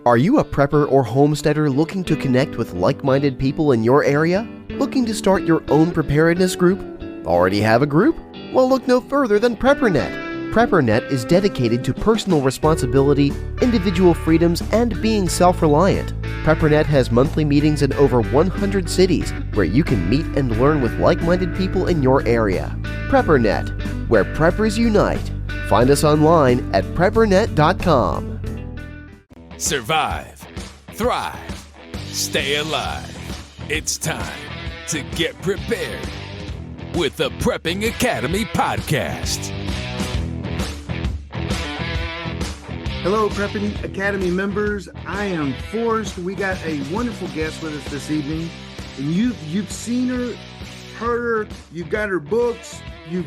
Are you a prepper or homesteader looking to connect with like-minded people in your area? Looking to start your own preparedness group? Already have a group? Well, look no further than PrepperNet. PrepperNet is dedicated to personal responsibility, individual freedoms, and being self-reliant. PrepperNet has monthly meetings in over 100 cities where you can meet and learn with like-minded people in your area. PrepperNet, where preppers unite. Find us online at preppernet.com. Survive, thrive, stay alive. It's time to get prepared with the Prepping Academy podcast. Hello, Prepping Academy members. I am Forrest. We got a wonderful guest with us this evening. And you've seen her, heard her, you've got her books. You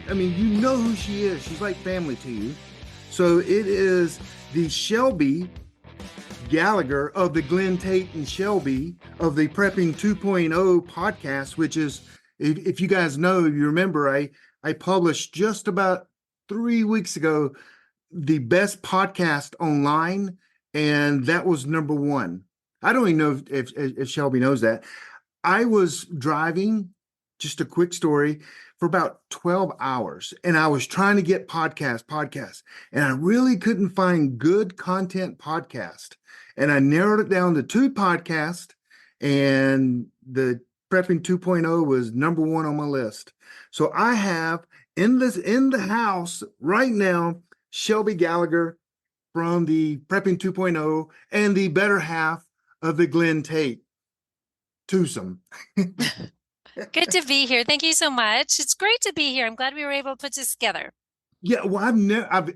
know who she is. She's like family to you. So it is the Shelby Gallagher of the Glenn Tate and Shelby of the Prepping 2.0 podcast, which is, if you guys know, you remember, I published just about 3 weeks ago the best podcast online, and that was number one. I don't even know if Shelby knows that. I was driving, just a quick story, for about 12 hours, and I was trying to get podcasts, and I really couldn't find good content podcast. And I narrowed it down to 2 podcasts, and the Prepping 2.0 was number one on my list. So I have in the house right now Shelby Gallagher from the Prepping 2.0 and the better half of the Glenn Tate twosome. Good to be here. Thank you so much. It's great to be here. I'm glad we were able to put this together. Yeah, well,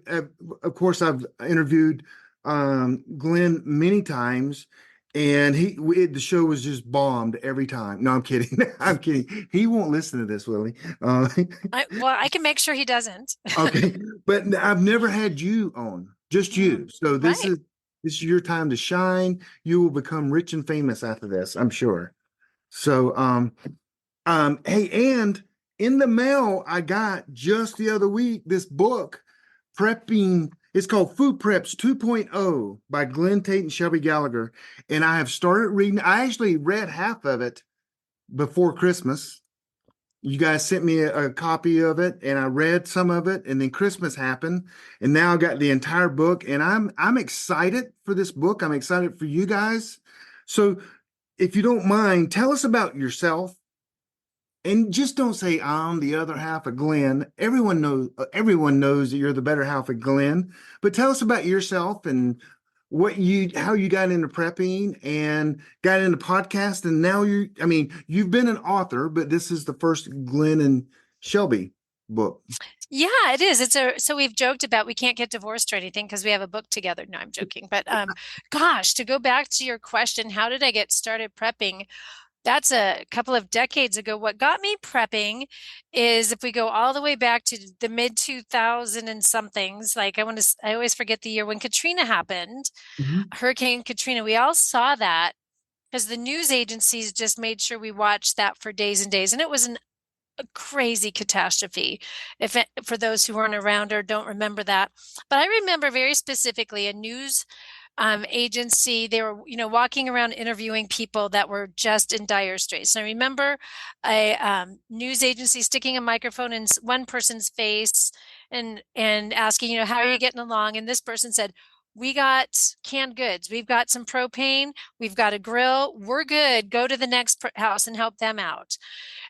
of course I've interviewed Glenn many times, and the show was just bombed every time. No, I'm kidding. I'm kidding. He won't listen to this, will he? I can make sure he doesn't. Okay, but I've never had you on, just you. So this is your time to shine. You will become rich and famous after this, I'm sure. So, hey, and in the mail I got just the other week this book, Prepping. It's called Food Preps 2.0 by Glenn Tate and Shelby Gallagher. And I have started reading. I actually read half of it before Christmas. You guys sent me a copy of it, and I read some of it, and then Christmas happened, and now I got the entire book, and I'm excited for this book. I'm excited for you guys. So if you don't mind, tell us about yourself. And just don't say I'm the other half of Glenn. Everyone knows that you're the better half of Glenn. But tell us about yourself and how you got into prepping and got into podcast. And now you've been an author, but this is the first Glenn and Shelby book. Yeah, it is. So we've joked about we can't get divorced or anything because we have a book together. No, I'm joking. But gosh, to go back to your question, how did I get started prepping? That's a couple of decades ago. What got me prepping is, if we go all the way back to the mid 2000 and somethings, like I always forget the year when Katrina happened, Hurricane Katrina. We all saw that because the news agencies just made sure we watched that for days and days. And it was a crazy catastrophe for those who weren't around or don't remember that. But I remember very specifically a news agency. They were, walking around interviewing people that were just in dire straits. And I remember a news agency sticking a microphone in one person's face and asking, how are you getting along? And this person said, we got canned goods. We've got some propane. We've got a grill. We're good. Go to the next house and help them out.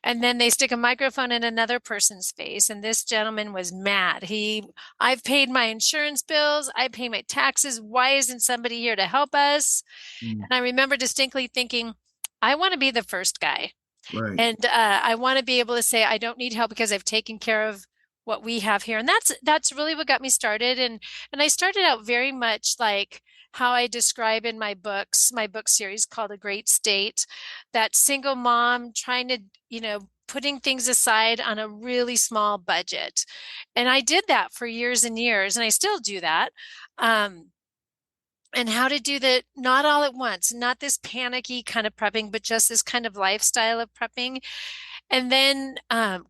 And then they stick a microphone in another person's face. And this gentleman was mad. I've paid my insurance bills. I pay my taxes. Why isn't somebody here to help us? And I remember distinctly thinking, I want to be the first guy. Right. And I want to be able to say, I don't need help because I've taken care of what we have here. And that's really what got me started. And I started out very much like how I describe in my book series called A Great State, that single mom trying to, putting things aside on a really small budget. And I did that for years and years, and I still do that. And how to do that, not all at once, not this panicky kind of prepping, but just this kind of lifestyle of prepping. And then,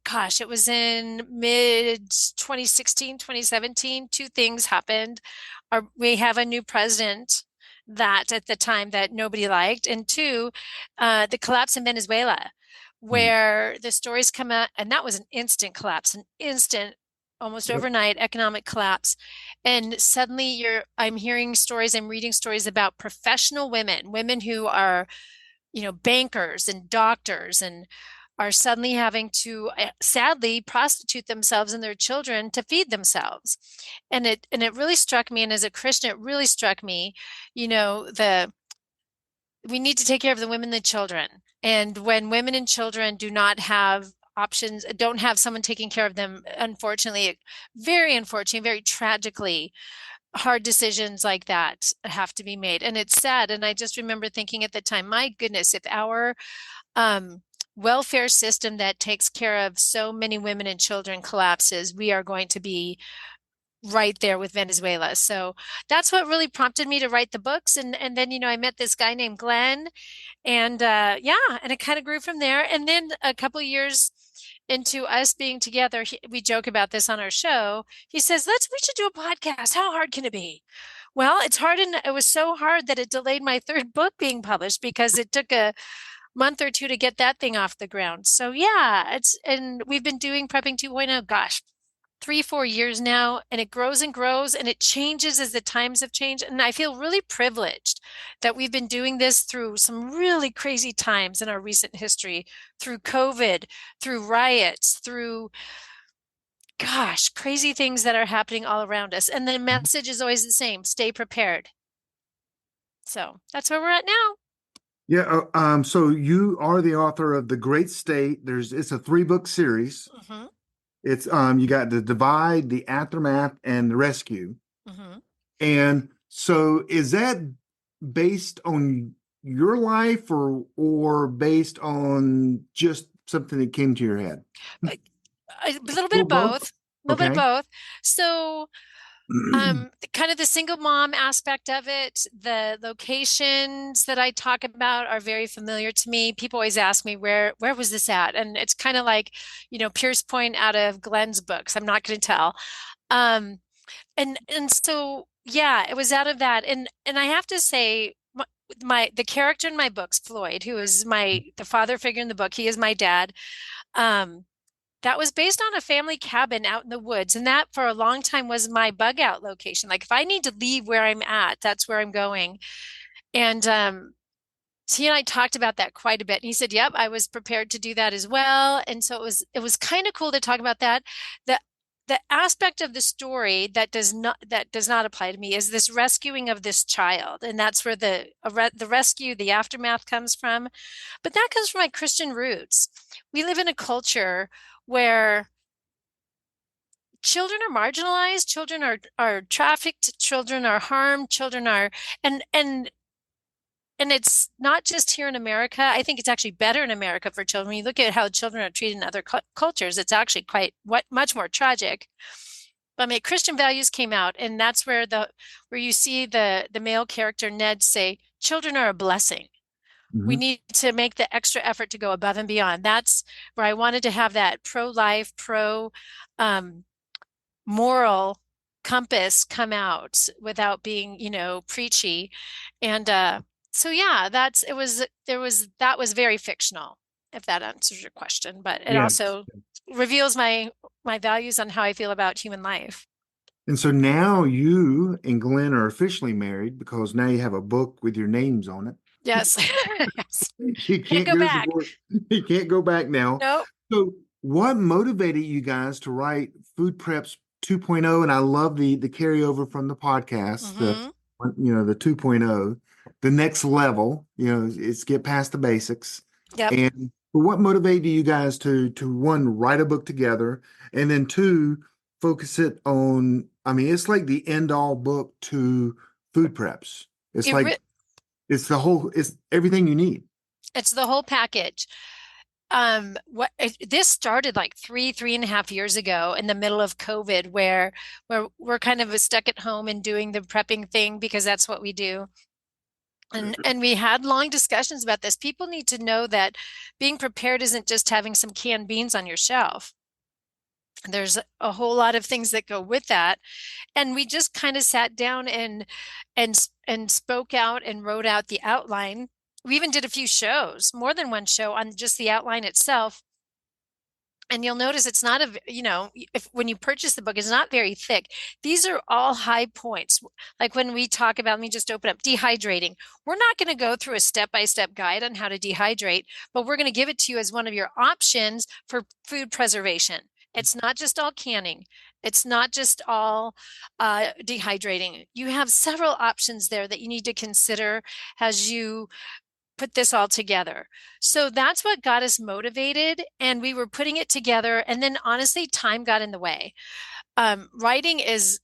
gosh, it was in mid 2016, 2017. Two things happened. We have a new president that at the time that nobody liked. And two, the collapse in Venezuela, Mm. where the stories come out, and that was an instant collapse, an instant, almost Yep. overnight economic collapse. And suddenly I'm hearing stories, I'm reading stories about professional women, women who are, bankers and doctors and are suddenly having to sadly prostitute themselves and their children to feed themselves. And it really struck me, and as a Christian, it really struck me, the we need to take care of the women and the children. And when women and children do not have options, don't have someone taking care of them, unfortunately, very tragically, hard decisions like that have to be made. And it's sad. And I just remember thinking at the time, my goodness, if our um, welfare system that takes care of so many women and children collapses, we are going to be right there with Venezuela. So that's what really prompted me to write the books. And then, I met this guy named Glenn, and yeah, and it kind of grew from there. And then a couple of years into us being together, we joke about this on our show. He says, we should do a podcast. How hard can it be? Well, it's hard, and it was so hard that it delayed my third book being published because it took a month or two to get that thing off the ground. So yeah, and we've been doing Prepping 2.0, gosh, 3, 4 years now, and it grows and grows, and it changes as the times have changed. And I feel really privileged that we've been doing this through some really crazy times in our recent history, through COVID, through riots, through, gosh, crazy things that are happening all around us. And the message is always the same: stay prepared. So that's where we're at now. Yeah. So you are the author of The Great State. It's a 3-book series. Hmm. It's you got the divide, the aftermath, and the rescue. Hmm. And so is that based on your life or based on just something that came to your head? A little bit Well, of both. both. A little bit of Okay. both. So kind of the single mom aspect of it, the locations that I talk about are very familiar to me. People always ask me where was this at? And it's kind of like, Pierce Point out of Glenn's books. I'm not going to tell. Um, and so yeah, it was out of that. And I have to say, the character in my books, Floyd, who is the father figure in the book, he is my dad. Um, that was based on a family cabin out in the woods. And that for a long time was my bug out location. Like if I need to leave where I'm at, that's where I'm going. And so he and I talked about that quite a bit. And he said, "Yep, I was prepared to do that as well." And so it was kind of cool to talk about that. The the aspect of the story that does not apply to me is this rescuing of this child. And that's where the rescue, the aftermath comes from. But that comes from my Christian roots. We live in a culture where children are marginalized, children are trafficked, children are harmed, children are and and and it's not just here in America. I think it's actually better in America for children. When you look at how children are treated in other cultures, it's actually much more tragic. But my Christian values came out, and that's where you see the male character Ned say, "Children are a blessing. We Mhm. need to make the extra effort to go above and beyond." That's where I wanted to have that pro-life, um, moral compass come out without being, preachy. And so yeah, that was very fictional, if that answers your question, but it Yeah. also reveals my values on how I feel about human life. And so now you and Glenn are officially married because now you have a book with your names on it. Yes. Yes. You Can't can't go get a back. divorce. You can't go back now. Nope. So what motivated you guys to write Food Preps 2.0? And I love the carryover from the podcast, Hmm. the 2.0, the next level, it's get past the basics. Yep. And what motivated you guys to one, write a book together, and then two, focus it on, I mean, it's like the end all book to food preps. It's It re like it's everything you need. it's the whole package. This started like 3.5 years ago in the middle of COVID, where we're kind of stuck at home and doing the prepping thing because that's what we do. And we had long discussions about this. People need to know that being prepared isn't just having some canned beans on your shelf. There's a whole lot of things that go with that. And we just kind of sat down and spoke out and wrote out the outline. We even did a few shows, more than one show on just the outline itself. And you'll notice it's not if when you purchase the book, it's not very thick. These are all high points. Like when we talk about, let me just open up dehydrating. We're not going to go through a step-by-step guide on how to dehydrate, but we're going to give it to you as one of your options for food preservation. It's not just all canning. It's not just all dehydrating. You have several options there that you need to consider as you put this all together. So that's what got us motivated, and we were putting it together. And then honestly, time got in the way. Writing is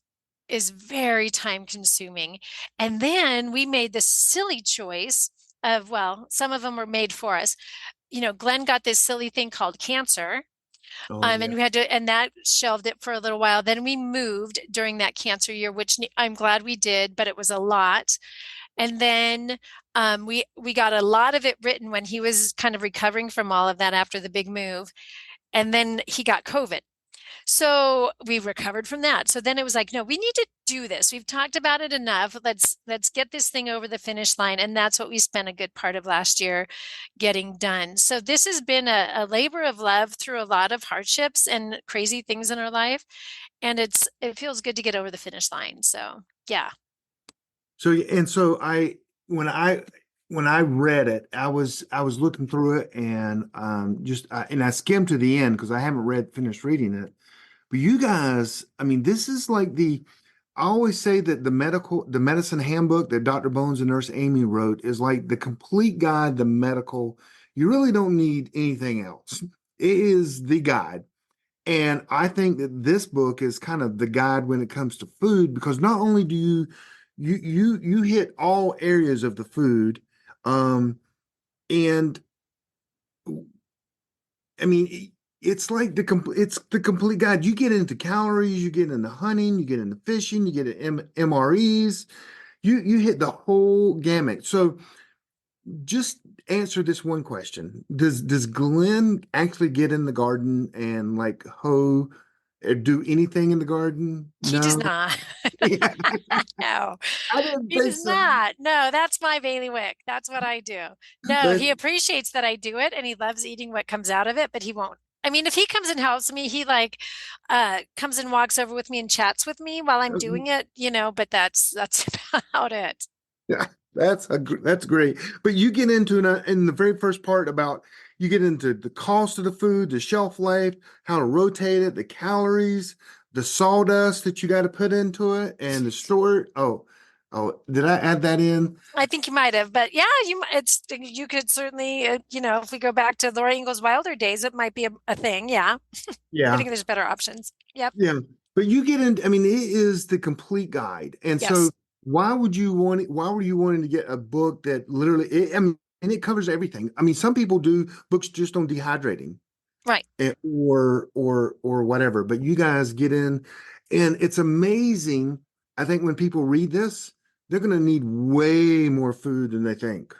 very time consuming. And then we made this silly choice of, well, some of them were made for us. Glenn got this silly thing called cancer. Oh yeah. And we had to, and that shelved it for a little while. Then we moved during that cancer year, which I'm glad we did, but it was a lot. And then we got a lot of it written when he was kind of recovering from all of that after the big move. And then he got COVID. So we recovered from that. So then it was like, no, we need to do this. We've talked about it enough. Let's get this thing over the finish line. And that's what we spent a good part of last year getting done. So this has been a labor of love through a lot of hardships and crazy things in our life. And it feels good to get over the finish line. So yeah. So when I read it, I was looking through it and I skimmed to the end because I haven't finished reading it. But you guys, I mean, this is like I always say that the medicine handbook that Dr. Bones and Nurse Amy wrote is like the complete guide, the medical. You really don't need anything else. It is the guide. And I think that this book is kind of the guide when it comes to food, because not only do you hit all areas of the food, and I mean it's like it's the complete guide. You get into calories, you get into hunting, you get into fishing, you get into MREs, you hit the whole gamut. So just answer this one question. Does Glenn actually get in the garden and like hoe or do anything in the garden? He does No. not. Yeah, No, I didn't he think does so. not. No, that's my bailiwick. That's what I do. No, But he appreciates that I do it and he loves eating what comes out of it, but he won't. I mean, if he comes and helps me, he like comes and walks over with me and chats with me while I'm doing it, but that's about it. yeah, that's great. But you get into in the very first part about you get into the cost of the food, the shelf life, how to rotate it, the calories, the sawdust that you got to put into it, and the store. Oh, did I add that in? I think you might have, but yeah, you could certainly, if we go back to Laura Ingalls Wilder days, it might be a thing. Yeah. I Yeah, think there's better options. Yep. yeah. But you get in. I mean, it is the complete guide, and so Yes. why were you wanting to get a book that literally? I mean, and it covers everything. I mean, some people do books just on dehydrating. Right. Or whatever. But you guys get in, and it's amazing. I think when people read this, they're going to need way more food than they think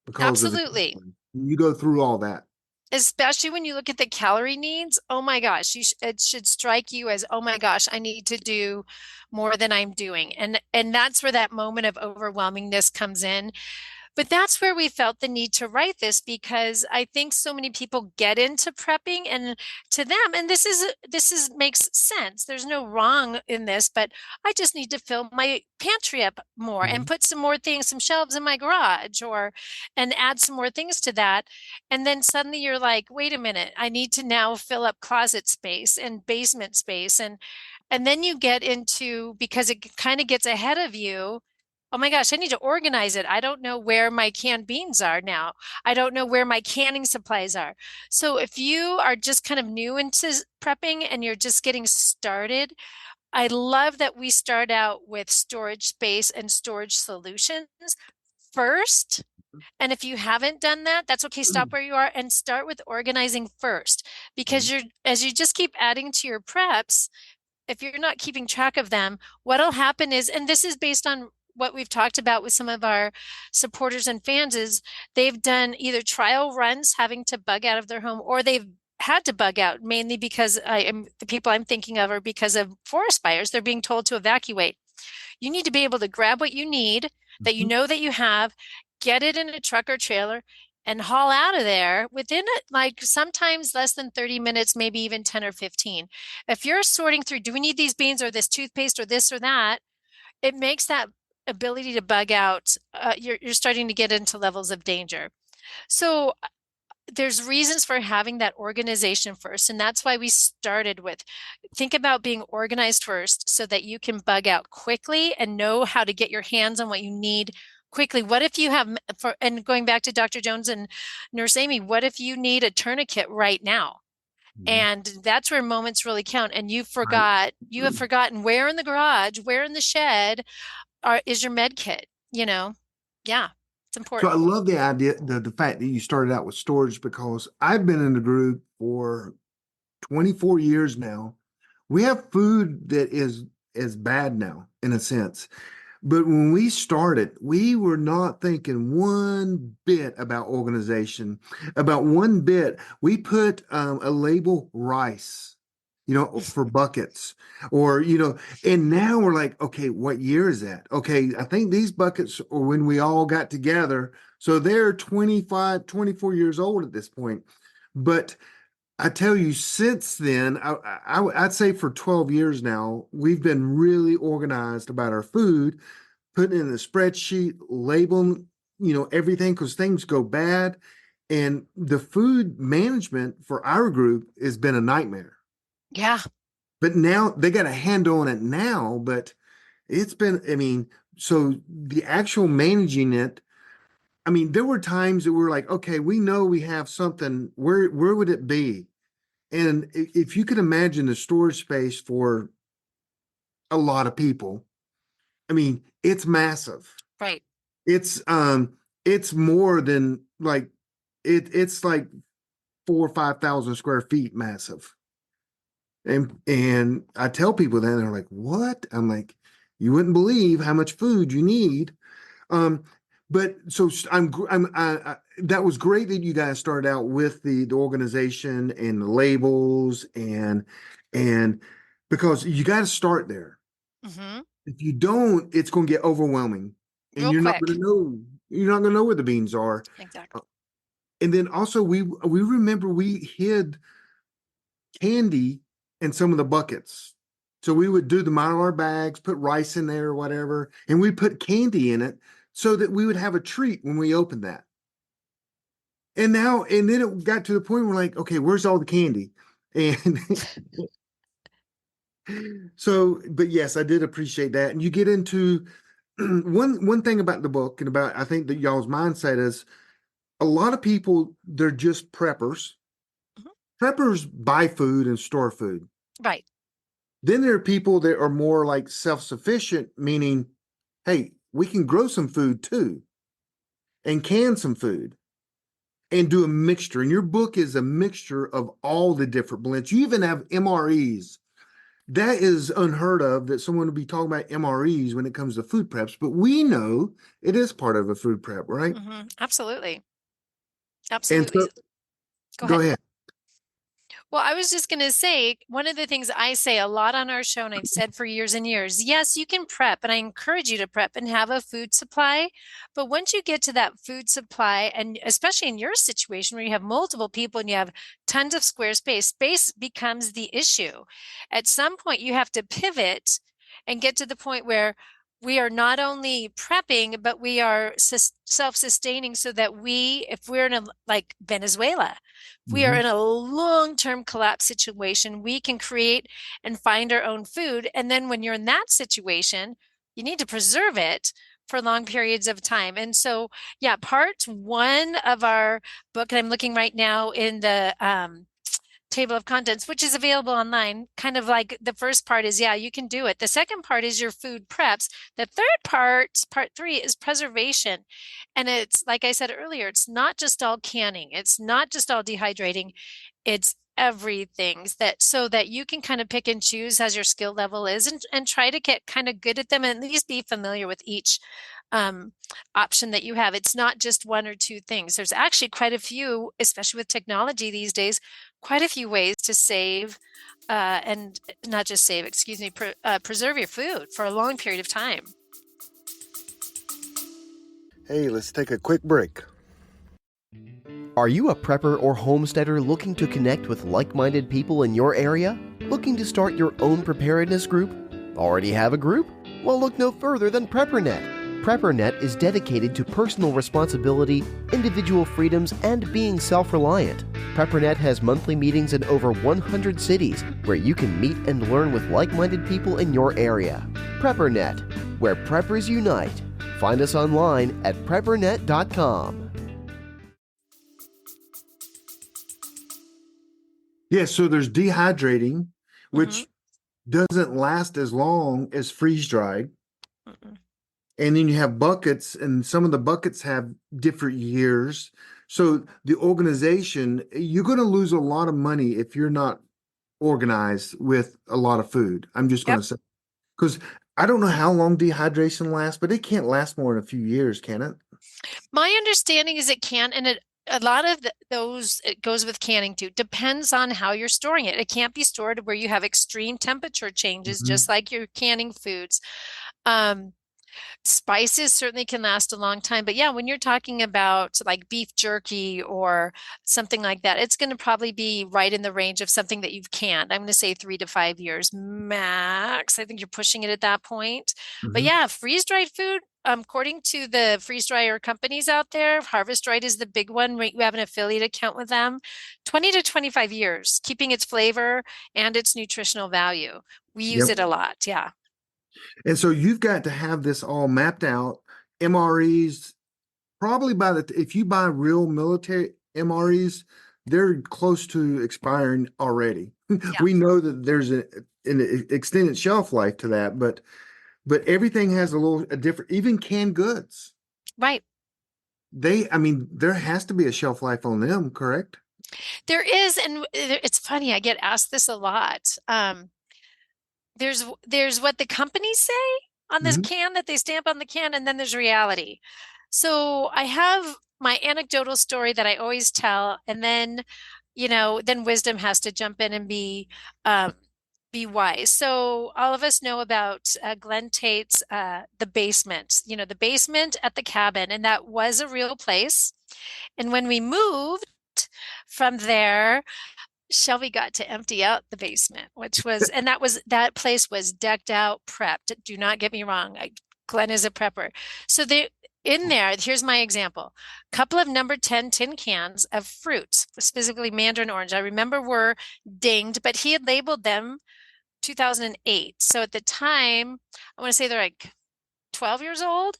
because of the Absolutely. you go through all that. Especially when you look at the calorie needs. Oh my gosh, it should strike you as, oh my gosh, I need to do more than I'm doing. And that's where that moment of overwhelmingness comes in. But that's where we felt the need to write this, because I think so many people get into prepping, and to them, and this is makes sense. There's no wrong in this, but I just need to fill my pantry up more and Mhm. put some more things, some shelves in my garage, and add some more things to that. And then suddenly you're like, wait a minute, I need to now fill up closet space and basement space. And then you get into, because it kind of gets ahead of you. Oh my gosh, I need to organize it. I don't know where my canned beans are now. I don't know where my canning supplies are. So if you are just kind of new into prepping and you're just getting started, I love that we start out with storage space and storage solutions first. And if you haven't done that, that's okay. Stop where you are and start with organizing first, because as you just keep adding to your preps, if you're not keeping track of them, what'll happen is, and this is based on what we've talked about with some of our supporters and fans is they've done either trial runs having to bug out of their home, or they've had to bug out mainly because the people I'm thinking of are because of forest fires. They're being told to evacuate. You need to be able to grab what you need that you Mhm. know that you have, get it in a truck or trailer, and haul out of there within like sometimes less than 30 minutes, maybe even 10 or 15. If you're sorting through, do we need these beans or this toothpaste or this or that? It makes that ability to bug out, you're starting to get into levels of danger. So there's reasons for having that organization first. And that's why we started with think about being organized first so that you can bug out quickly and know how to get your hands on what you need quickly. What if you have, and going back to Dr. Jones and Nurse Amy, what if you need a tourniquet right now? Mhm. And that's where moments really count. And Right. you have forgotten where in the garage, where in the shed is your med kit, you know? Yeah, it's So I important. love the idea, the fact that you started out with storage because I've been in the group for 24 years now. We have food that is bad now in a sense. But when we started, we were not thinking one bit about organization, about one bit. We put a label rice, for buckets, or, and now we're like, okay, what year is that? Okay, I think these buckets are when we all got together. So they're 25, 24 years old at this point. But I tell you, since then, I'd say for 12 years now, we've been really organized about our food, putting it in a spreadsheet, labeling, everything because things go bad. And the food management for our group has been a nightmare. Yeah, But now they got a handle on it now, but it's been, I mean, so the actual managing it, I mean, there were times that we're like, okay, we know we have something, where would it be? And if you could imagine the storage space for a lot of people, I mean, it's massive. right. It's it's more than like it's like 4 or 5 thousand square feet massive. And I tell people that and they're like, what? I'm like, you wouldn't believe how much food you need. Um, but so that was great that you guys started out with the organization and the labels and because you got to start there. Hmm. If you don't, it's going to get overwhelming, and Real quick. you're not going to know where the beans are. Exactly. And then also we remember we hid candy in some of the buckets. So we would do the Mylar bags, put rice in there or whatever, and we put candy in it so that we would have a treat when we opened that. And then it got to the point where like, okay, where's all the candy? And so, but yes, I did appreciate that. And you get into one thing about the book and about I think that y'all's mindset is a lot of people they're just preppers. Mhm. Preppers buy food and store food. Right. Then there are people that are more like self-sufficient, meaning, hey, we can grow some food too and can some food and do a mixture. And your book is a mixture of all the different blends. You even have MREs. That is unheard of that someone would be talking about MREs when it comes to food preps, but we know it is part of a food prep, right? Absolutely. And Absolutely. so Go go ahead. ahead. Well, I was just going to say, one of the things I say a lot on our show, and I've said for years and years, yes, you can prep, and I encourage you to prep and have a food supply. But once you get to that food supply, and especially in your situation where you have multiple people and you have tons of square space, space becomes the issue. At some point, you have to pivot and get to the point where we are not only prepping, but we are self-sustaining so that if we're in a, like Venezuela, if we are Mhm. in a long-term collapse situation, we can create and find our own food. And then when you're in that situation, you need to preserve it for long periods of time. And so, yeah, part one of our book, and I'm looking right now in the table of contents, which is available online. Kind of like the first part is, yeah, you can do it. The second part is your food preps. The third part three, is preservation. And it's like I said earlier, it's not just all canning, it's not just all dehydrating, it's everything that so that you can kind of pick and choose as your skill level is and try to get kind of good at them and at least be familiar with each um, option that you have. It's not just one or two things. There's actually quite a few, especially with technology these days, quite a few ways to save and not just save, excuse me, preserve your food for a long period of time. Hey, let's take a quick break. Are you a prepper or homesteader looking to connect with like-minded people in your area? Looking to start your own preparedness group? Already have a group? Well, look no further than PrepperNet. PrepperNet is dedicated to personal responsibility, individual freedoms, and being self-reliant. PrepperNet has monthly meetings in over 100 cities where you can meet and learn with like-minded people in your area. PrepperNet, where preppers unite. Find us online at preppernet.com. Yeah, so there's dehydrating, which doesn't last as long as freeze dried. And then you have buckets, and some of the buckets have different years. So the organization, you're going to lose a lot of money if you're not organized with a lot of food. I'm just going to say, because I don't know how long dehydration lasts, but it can't last more than a few years, can it? My understanding is it can, and a lot of those, it goes with canning too, depends on how you're storing it. It can't be stored where you have extreme temperature changes, just like you're canning foods. Spices certainly can last a long time, but yeah, when you're talking about like beef jerky or something like that, it's going to probably be right in the range of something that you've canned. I'm going to say 3 to 5 years max. I think you're pushing it at that point. But yeah, freeze-dried food, according to the freeze dryer companies out there, Harvest Right is the big one. We have an affiliate account with them. 20 to 25 years, keeping its flavor and its nutritional value. We use it a lot. Yeah. And so you've got to have this all mapped out. MREs, probably if you buy real military MREs, they're close to expiring already. We know that there's an extended shelf life to that, but everything has a different, even canned goods. Right. There has to be a shelf life on them, correct? There is, and it's funny, I get asked this a lot. There's what the companies say on this can that they stamp on the can, and then there's reality. So I have my anecdotal story that I always tell, and then, then wisdom has to jump in and be wise. So all of us know about Glenn Tate's the basement, the basement at the cabin, and that was a real place. And when we moved from there, Shelby got to empty out the basement, and that place was decked out, prepped. Do not get me wrong. Glenn is a prepper. So in there, here's my example. A couple of number 10 tin cans of fruits, specifically mandarin orange. I remember were dinged, but he had labeled them 2008. So at the time, I want to say they're like 12 years old.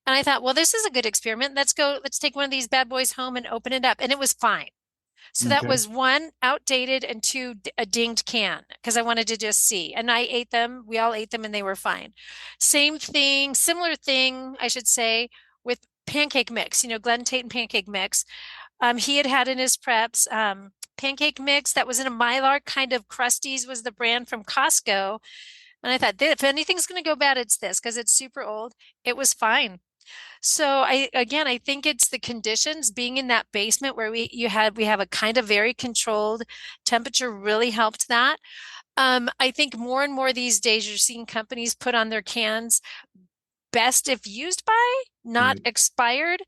And I thought, well, this is a good experiment. Let's take one of these bad boys home and open it up. And it was fine. So that was one, outdated, and two, a dinged can, because I wanted to just see. And I ate them. We all ate them, and they were fine. Same thing, similar thing, I should say, with pancake mix. Glenn Tate and pancake mix. He had in his preps pancake mix that was in a Mylar, kind of Krusty's was the brand from Costco. And I thought, if anything's going to go bad, it's this, because it's super old. It was fine. So I think it's the conditions being in that basement where we have a kind of very controlled temperature really helped that. I think more and more these days you're seeing companies put on their cans best if used by, not expired.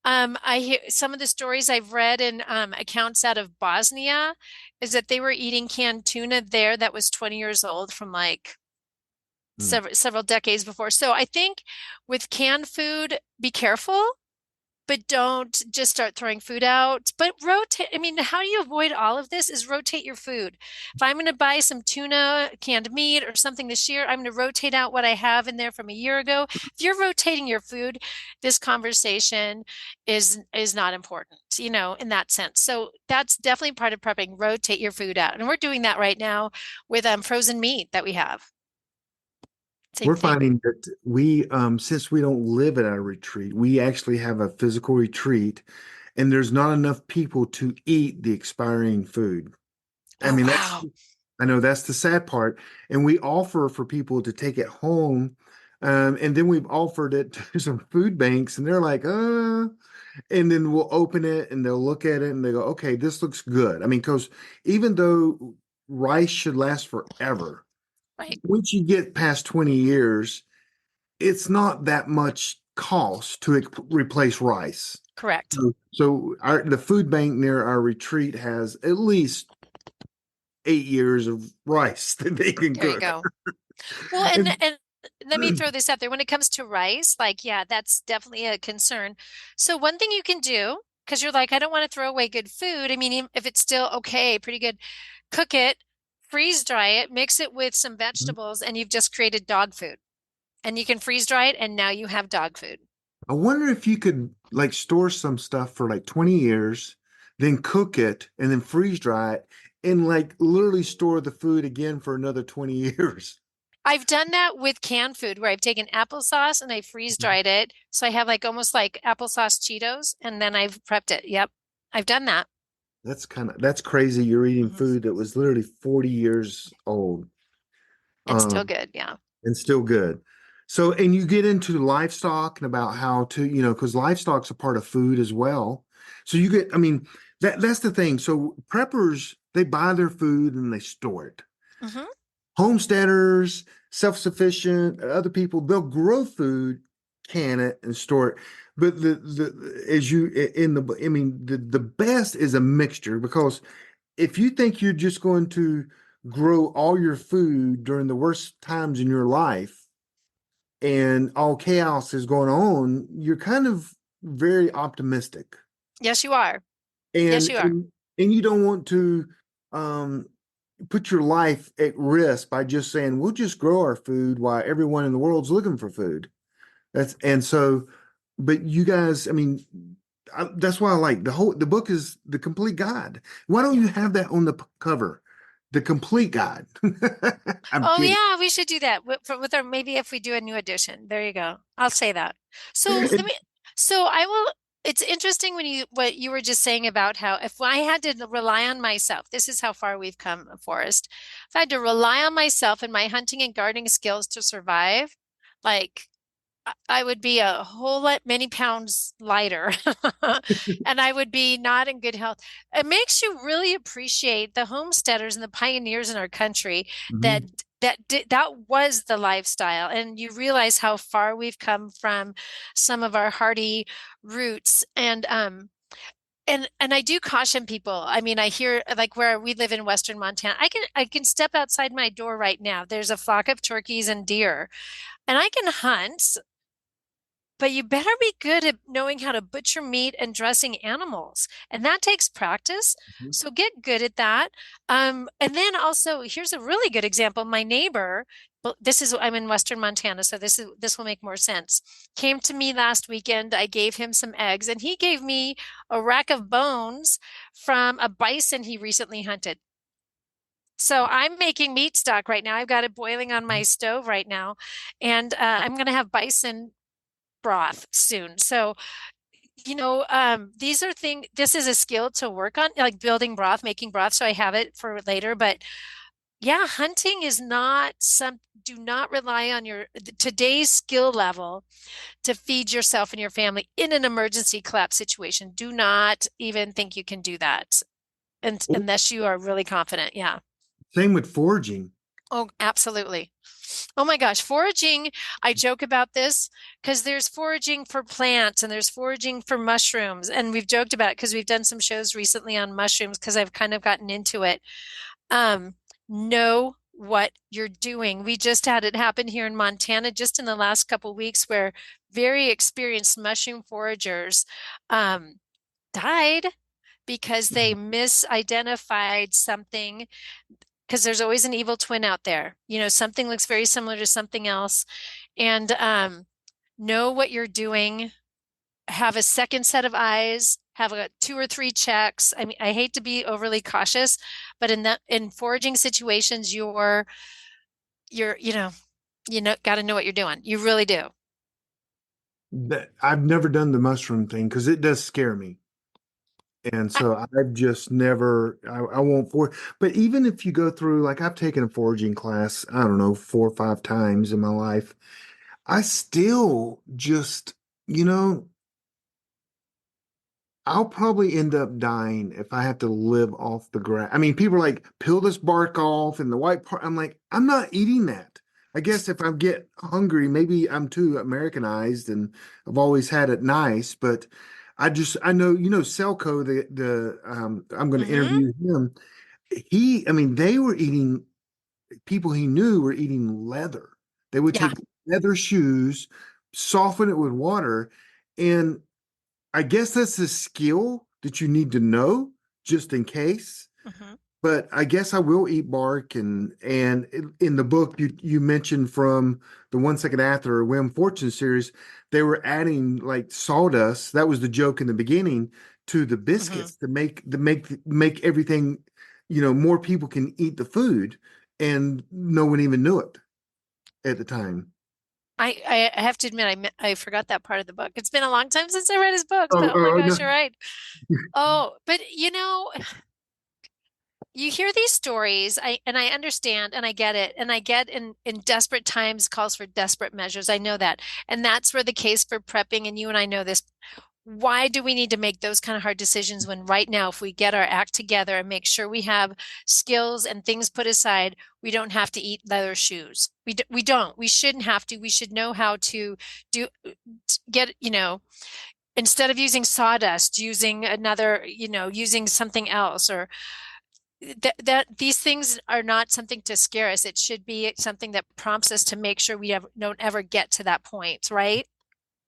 I hear some of the stories I've read in accounts out of Bosnia is that they were eating canned tuna there that was 20 years old from like several decades before. So I think with canned food, be careful, but don't just start throwing food out. But rotate. How you avoid all of this is rotate your food. If I'm going to buy some tuna, canned meat, or something this year, I'm going to rotate out what I have in there from a year ago. If you're rotating your food, this conversation is not important, in that sense. So that's definitely part of prepping. Rotate your food out, and we're doing that right now with frozen meat that we have. We're finding that since we don't live at our retreat, we actually have a physical retreat, and there's not enough people to eat the expiring food. I Oh, mean, wow. I know that's the sad part. And we offer for people to take it home. And then we've offered it to some food banks, and they're like, and then we'll open it and they'll look at it and they go, okay, this looks good. I mean, because even though rice should last forever, Right. once you get past 20 years, it's not that much cost to replace rice. Correct. So the food bank near our retreat has at least 8 years of rice that they can There you cook. go. Well, And and let me throw this out there. When it comes to rice, like, yeah, that's definitely a concern. So one thing you can do, because you're like, I don't want to throw away good food. I mean, if it's still okay, pretty good, cook it, freeze dry it, mix it with some vegetables, and you've just created dog food. And you can freeze dry it, and now you have dog food. I wonder if you could like store some stuff for like 20 years, then cook it and then freeze dry it and like literally store the food again for another 20 years. I've done that with canned food where I've taken applesauce and I freeze dried it. So I have like almost like applesauce Cheetos, and then I've prepped it. Yep. I've done that. That's crazy. You're eating Mhm. food that was literally 40 years old. And still Um, good. Yeah. and still good. So, and you get into livestock and about how to, because livestock's a part of food as well. So you get, I mean, that's the thing. So preppers, they buy their food and they store it. Hmm. Homesteaders, self-sufficient, other people, they'll grow food, can it, and store it. But the as you in the I mean the best is a mixture because if you think you're just going to grow all your food during the worst times in your life and all chaos is going on, you're kind of very optimistic. Yes, you are. Yes, And you are. and, and you don't want to um put your life at risk by just saying we'll just grow our food while everyone in the world's looking for food. That's and so, but you guys, I mean, that's why I like the book is the complete guide. Why don't Yeah. you have that on the cover? The complete guide. I'm Oh, kidding. yeah, we should do that with our, maybe if we do a new edition. There you go. I'll say that. So let me, so I will, it's interesting when what you were just saying about how if I had to rely on myself, this is how far we've come, Forrest. If I had to rely on myself and my hunting and gardening skills to survive, like I would be a whole lot many pounds lighter and I would be not in good health. It makes you really appreciate the homesteaders and the pioneers in our country that Mhm. that was the lifestyle, and you realize how far we've come from some of our hardy roots. And I do caution people. I mean, I hear like where we live in Western Montana, I can step outside my door right now. There's a flock of turkeys and deer, and I can hunt, but you better be good at knowing how to butcher meat and dressing animals. And that takes practice. So get good at that. And then also, here's a really good example. My neighbor, well, I'm in Western Montana, so this will make more sense. Came to me last weekend. I gave him some eggs, and he gave me a rack of bones from a bison he recently hunted. So I'm making meat stock right now. I've got it boiling on my stove right now, and I'm going to have bison broth soon. So, these are things, this is a skill to work on, like building broth, making broth. So I have it for later. But yeah, hunting is not do not rely on today's skill level to feed yourself and your family in an emergency collapse situation. Do not even think you can do that unless you are really confident. Yeah. Same with foraging. Oh, absolutely. Oh my gosh, foraging, I joke about this because there's foraging for plants and there's foraging for mushrooms. And we've joked about it because we've done some shows recently on mushrooms because I've kind of gotten into it. Um, know what you're doing. We just had it happen here in Montana just in the last couple weeks where very experienced mushroom foragers um, died because they misidentified something, because there's always an evil twin out there. Something looks very similar to something else. And know what you're doing. Have a second set of eyes. Have a two or three checks. I mean, I hate to be overly cautious, but in foraging situations, you're got to know what you're doing. You really do. That I've never done the mushroom thing because it does scare me. And I, so I've just never, I won't but even if you go through, like I've taken a foraging class, I don't know, 4 or 5 times in my life, I still just, you know, I'll probably end up dying if I have to live off the grass. I mean, people are like, peel this bark off and the white part. I'm like, I'm not eating that. I guess if I get hungry, maybe I'm too Americanized and I've always had it nice, but I know, Selco, I'm going to mhm, interview him. I mean, people he knew were eating leather. They would yeah. take leather shoes, soften it with water, and I guess that's a skill that you need to know just in case. Mhm, But I guess I will eat bark, and in the book you mentioned from the 1 Second After Wham Fortune series, they were adding like sawdust. That was the joke in the beginning to the mhm. biscuits to make everything, more people can eat the food, and no one even knew it at the time. I have to admit, I forgot that part of the book. It's been a long time since I read his books, Oh, but oh my no. gosh, you're right. Oh, but you hear these stories, I understand and I get it. And I get in desperate times calls for desperate measures. I know that. And that's where the case for prepping, and you and I know this. Why do we need to make those kind of hard decisions when right now, if we get our act together and make sure we have skills and things put aside, we don't have to eat leather shoes. We don't. We shouldn't have to. We should know how to do get, instead of using sawdust, using another, using something else, or that these things are not something to scare us. It should be something that prompts us to make sure don't ever get to that point, right?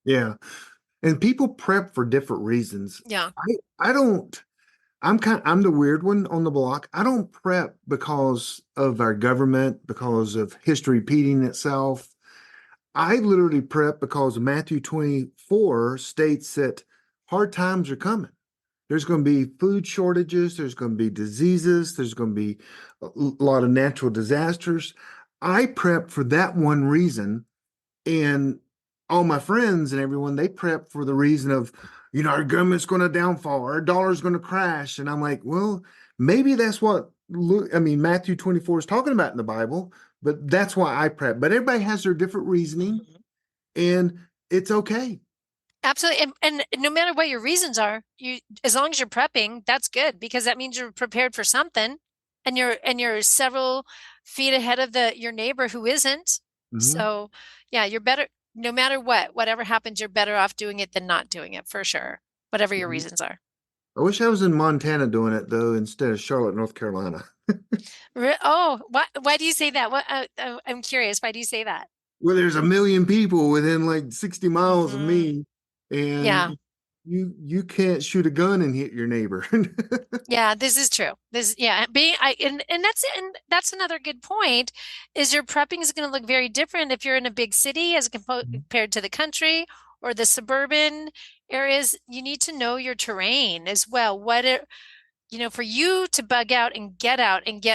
Yeah. And people prep for different reasons. Yeah. I don't I'm the weird one on the block. I don't prep because of our government, because of history repeating itself. I literally prep because Matthew 24 states that hard times are coming. There's going to be food shortages, there's going to be diseases, there's going to be a lot of natural disasters. I prep for that one reason, and all my friends and everyone, they prep for the reason of, our government's going to downfall, our dollar's going to crash. And I'm like, well, maybe that's what Matthew 24 is talking about in the Bible, but that's why I prep. But everybody has their different reasoning, Mhm. and it's okay. Absolutely. And no matter what your reasons are, as long as you're prepping, that's good because that means you're prepared for something and you're several feet ahead of your neighbor who isn't. Mhm. So yeah, you're better no matter whatever happens, you're better off doing it than not doing it for sure, whatever your Mhm. reasons are. I wish I was in Montana doing it though, instead of Charlotte, North Carolina. Oh, why do you say that? I'm curious. Why do you say that? Where there's a million people within like 60 miles of Hmm. me, and Yeah. you can't shoot a gun and hit your neighbor. Yeah, this is true. This, yeah, being I and that's another good point, is your prepping is going to look very different if you're in a big city as compared to the country or the suburban areas. You need to know your terrain as well. For you to bug out and get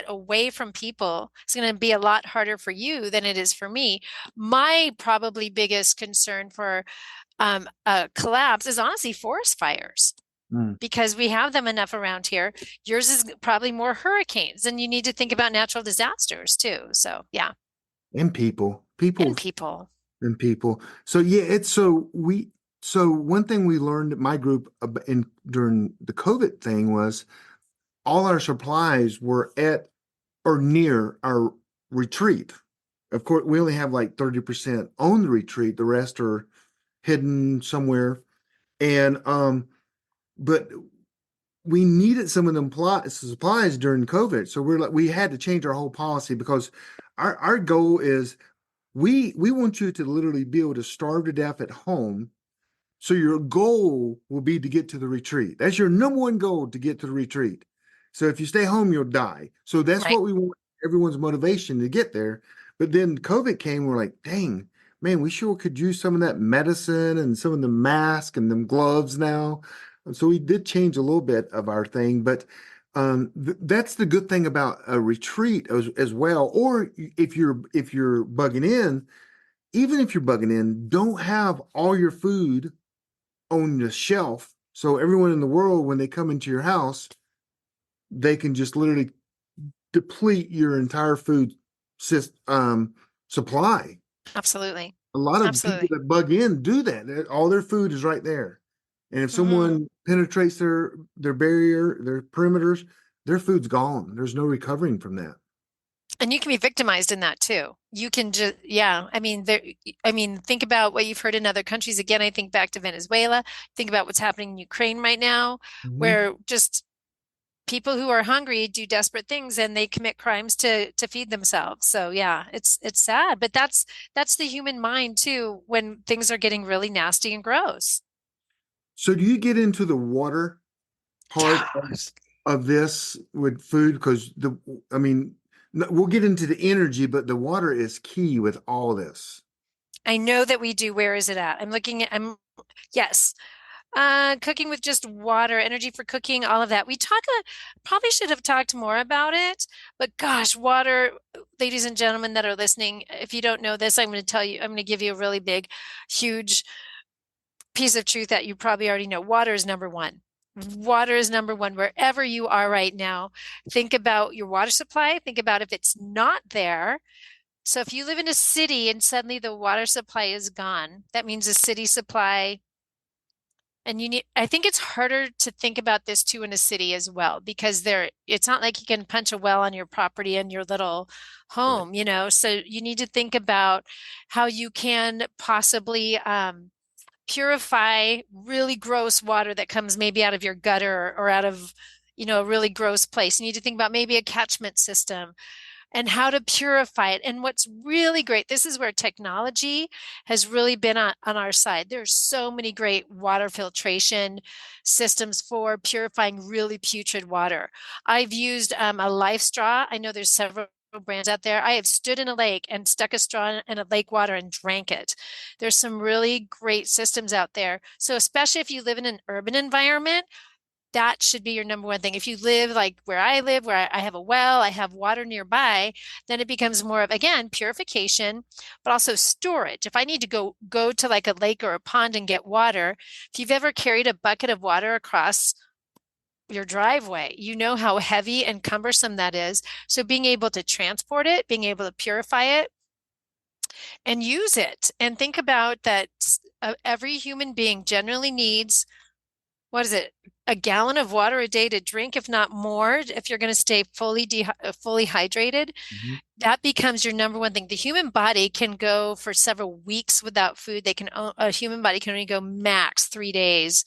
away from people, it's going to be a lot harder for you than it is for me. My probably biggest concern for a collapse is honestly forest fires Mm. because we have them enough around here. Yours is probably more hurricanes, and you need to think about natural disasters too. So, yeah, And and people. and people. So yeah, so one thing we learned at my group in during the COVID thing was all our supplies were at or near our retreat. Of course, we only have like 30% on the retreat. The rest are hidden somewhere. And but we needed some of them supplies during COVID. So we had to change our whole policy because our goal is we want you to literally be able to starve to death at home, so your goal will be to get to the retreat. That's your number one goal, to get to the retreat. So if you stay home, you'll die. So that's Right. what we want, everyone's motivation to get there. But then COVID came, we're like, dang, man, we sure could use some of that medicine and some of the mask and them gloves now. So we did change a little bit of our thing, but that's the good thing about a retreat as well. Or if you're bugging in, even if you're bugging in, don't have all your food on the shelf So everyone in the world, when they come into your house, they can just literally deplete your entire food supply. Absolutely. A lot of people Absolutely. that bug in do that. All their food is right there. And if Hmm. someone penetrates their barrier, their perimeters, their food's gone. There's no recovering from that. And you can be victimized in that too. You can just, yeah. I mean, think about what you've heard in other countries. Again, I think back to Venezuela. Think about what's happening in Ukraine right now, Mhm. where just people who are hungry do desperate things and they commit crimes to feed themselves. So yeah, it's sad, but that's the human mind too when things are getting really nasty and gross. So do you get into the water part Yes. of this with food? Because I mean, we'll get into the energy, but the water is key with all this. I know that we do. Where is it at? I'm yes. Cooking with just water, energy for cooking, all of that. Probably should have talked more about it, but gosh, water, ladies and gentlemen that are listening, if you don't know this, I'm going to give you a really big, huge piece of truth that you probably already know. Water is number one. Water is number one wherever you are right now. Think about your water supply. Think about if it's not there. So if you live in a city and suddenly the water supply is gone, that means the city supply and I think it's harder to think about this too in a city as well, because it's not like you can punch a well on your property in your little Right. home, so you need to think about how you can possibly purify really gross water that comes maybe out of your gutter or out of, a really gross place. You need to think about maybe a catchment system and how to purify it. And what's really great, this is where technology has really been on our side. There's so many great water filtration systems for purifying really putrid water. I've used a life straw. I know there's several brands out there. I have stood in a lake and stuck a straw in a lake water and drank it. There's some really great systems out there. So especially if you live in an urban environment, that should be your number one thing. If you live like where I live, where I have a well, I have water nearby, then it becomes more of, again, purification, but also storage. If I need to go to like a lake or a pond and get water, if you've ever carried a bucket of water across your driveway, you know how heavy and cumbersome that is. So being able to transport it, being able to purify it and use it, and think about that every human being generally needs, what is it? A gallon of water a day to drink, if not more, if you're going to stay fully hydrated. Mhm. That becomes your number one thing. The human body can go for several weeks without food. A human body can only go max 3 days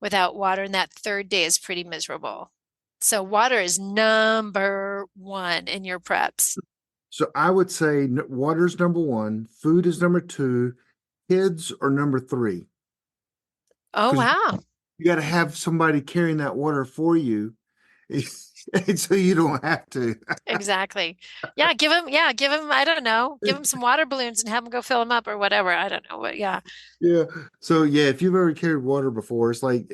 without water, and that third day is pretty miserable. So water is number one in your preps. So I would say water's number one, food is number two, kids are number three. Oh, Because wow. you got to have somebody carrying that water for you, and so you don't have to. Exactly. Give them, I don't know, give them some water balloons and have them go fill them up or whatever. I don't know what, yeah. Yeah. So yeah, if you've ever carried water before, it's like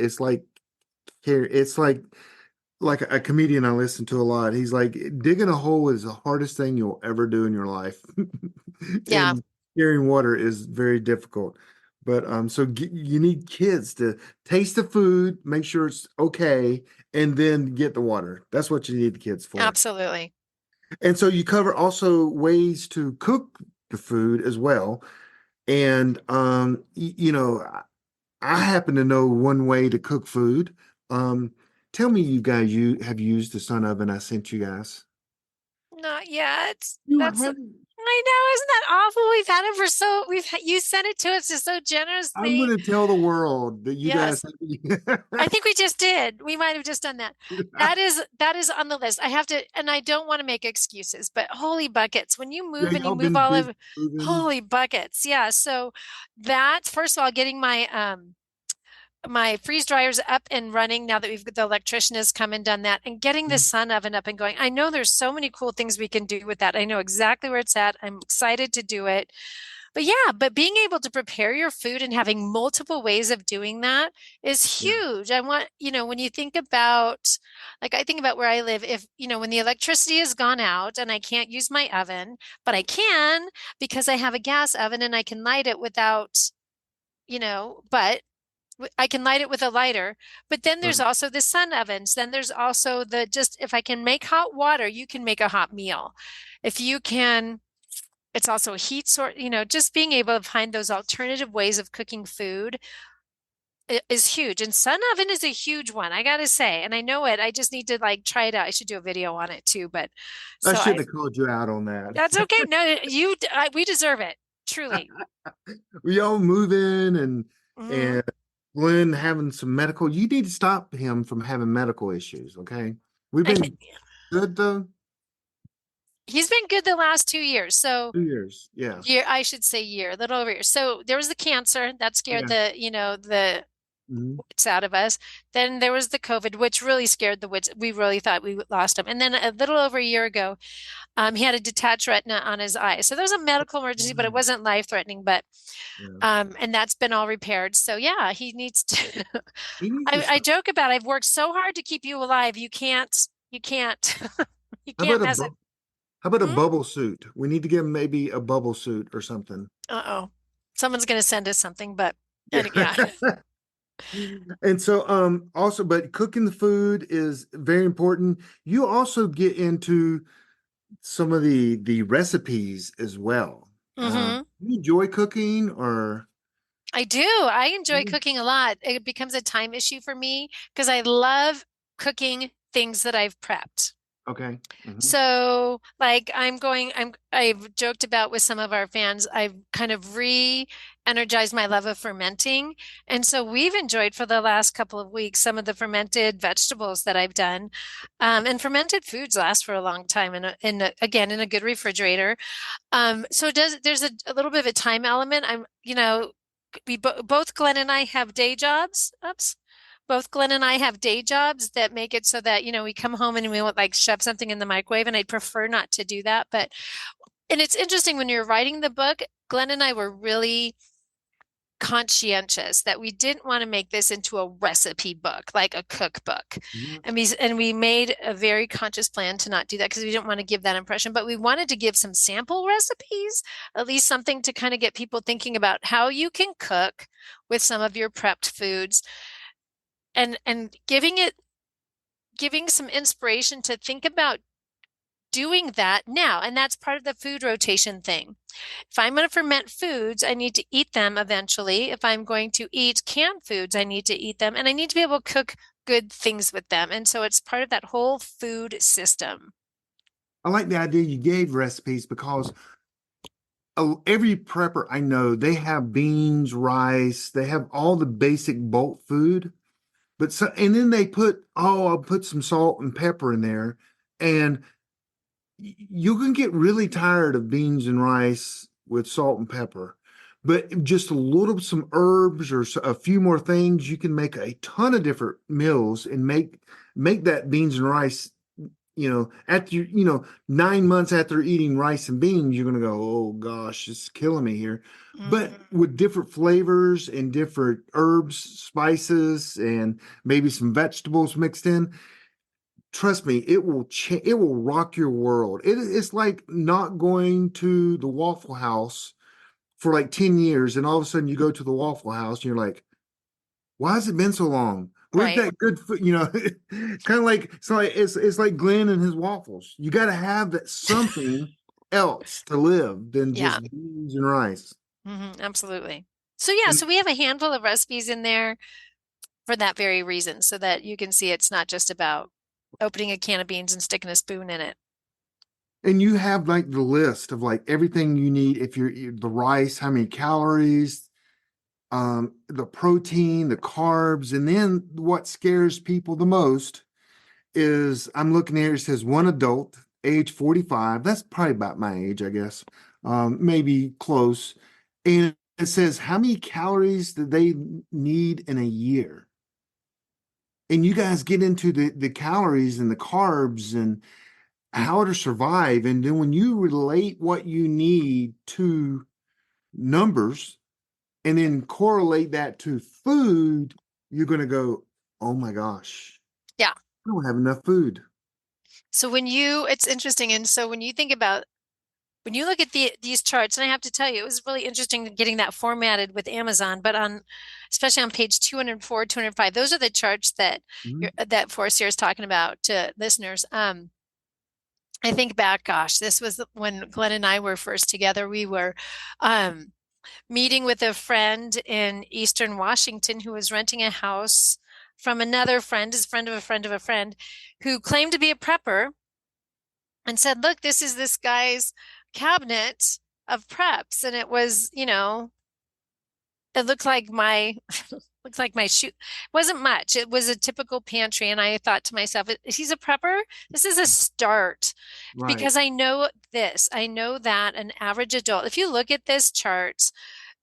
a comedian I listen to a lot. He's like, digging a hole is the hardest thing you'll ever do in your life. Yeah, And carrying water is very difficult. But so you need kids to taste the food, make sure it's okay, and then get the water. That's what you need the kids for. absolutely. And so you cover also ways to cook the food as well. And I happen to know one way to cook food. Tell me, you guys, you have used the Sun Oven I sent you guys. Not yet. You That's, haven't. I know, isn't that awful? We've had it for you sent it to us just so I'm generously. going to tell the world that you guys. Yes. I think we just did. We might have just done that. That is on the list. I have to, and I don't want to make excuses, but holy buckets, when you Yeah, move and you y'all move been all busy of moving. holy buckets. Yeah. So that, first of all, getting my freeze dryer's up and running now that the electrician has come and done that, and getting the sun oven up and going. I know there's so many cool things we can do with that. I know exactly where it's at. I'm excited to do it. But yeah, but being able to prepare your food and having multiple ways of doing that is Yeah. huge. When you think about, like I think about where I live, if, when the electricity has gone out and I can't use my oven, but I can because I have a gas oven and I can light it without, but I can light it with a lighter, but then there's Right. also the sun ovens. Then there's also the just if I can make hot water, you can make a hot meal. If you can, it's also a heat sort, just being able to find those alternative ways of cooking food is huge. And sun oven is a huge one, I gotta say. And I know it. I just need to like try it out. I should do a video on it too. But I so shouldn't have called you out on that. that's okay. No, we deserve it, truly. We all move in Hmm. and Glenn having some medical. You need to stop him from having medical issues, okay? We've I think been good though. he's been good the last 2 years. So 2 years. Yeah. year, I should say year, a little over year. So there was the cancer that scared Yeah. the Mhm. wits out of us. Then there was the COVID, which really scared the wits. We really thought we lost him. And then a little over a year ago, he had a detached retina on his eye. So there was a medical emergency, but it Wow. wasn't life-threatening. But Yeah. and that's been all repaired. So yeah, he needs to. He needs to I stop. joke about I've worked so hard to keep you alive. You can't, you How can't about a mess it. how about a Hmm? bubble suit? We need to give him maybe a bubble suit or something. Uh-oh. Someone's going to send us something, but Yeah. yeah. And so also but cooking the food is very important. You also get into some of the recipes as well. Hmm. You enjoy cooking or I do. I enjoy Mhm. cooking a lot. It becomes a time issue for me because I love cooking things that I've prepped. Okay. Hmm. So, like, I've joked about with some of our fans, I've kind of re-energized my love of fermenting. And so we've enjoyed for the last couple of weeks some of the fermented vegetables that I've done. And fermented foods last for a long time again, in a good refrigerator. So there's a little bit of a time element. Both Glenn and I have day jobs. Oops. Both Glenn and I have day jobs that make it so that, we come home and we want like shove something in the microwave, and I'd prefer not to do that. And it's interesting when you're writing the book, Glenn and I were really conscientious that we didn't want to make this into a recipe book, like a cookbook. Hmm. And we made a very conscious plan to not do that because we didn't want to give that impression, but we wanted to give some sample recipes, at least something to kind of get people thinking about how you can cook with some of your prepped foods and giving some inspiration to think about doing that now. And that's part of the food rotation thing. If I'm going to ferment foods, I need to eat them eventually. If I'm going to eat canned foods, I need to eat them and I need to be able to cook good things with them. And so it's part of that whole food system. I like the idea you gave recipes because every prepper I know, they have beans, rice, they have all the basic bulk food. But so, and then they put, oh, I'll put some salt and pepper in there. And you can get really tired of beans and rice with salt and pepper. But just a little, some herbs or a few more things, you can make a ton of different meals and make that beans and rice. After 9 months after eating rice and beans, you're gonna go, oh gosh, it's killing me here. But Mhm. with different flavors and different herbs, spices, and maybe some vegetables mixed in, trust me, it will rock your world. It's like not going to the Waffle House for like 10 years, and all of a sudden you go to the Waffle House and you're like, why has it been so long? Where's Right. that good food? Kind of like it's like Glenn and his waffles. You got to have that something else to live than Yeah. just beans and rice. Absolutely. So yeah, And so we have a handful of recipes in there for that very reason, so that you can see it's not just about opening a can of beans and sticking a spoon in it. and you have like the list of like everything you need. If the rice, how many calories, the protein, the carbs, and then what scares people the most is I'm looking here. It says one adult, age 45. That's probably about my age, I guess. Maybe close. And it says how many calories do they need in a year? And you guys get into the calories and the carbs and how to survive. And then when you relate what you need to numbers and then correlate that to food, you're going to go, oh my gosh, Yeah. I don't have enough food. So it's interesting. And so when you think about when you look at these charts, and I have to tell you, it was really interesting getting that formatted with Amazon, but especially on page 204, 205, those are the charts that Mhm. that Forrest here is talking about to listeners. I think back, gosh, this was when Glenn and I were first together. We were um, meeting with a friend in Eastern Washington who was renting a house from another friend, his friend of a friend of a friend, who claimed to be a prepper and said, look, this is this guy's cabinet of preps. And it was, it looked like my looks like my shoe wasn't much. It was a typical pantry. And I thought to myself, he's a prepper. This is a start Right. because I know this. I know that an average adult, if you look at this chart,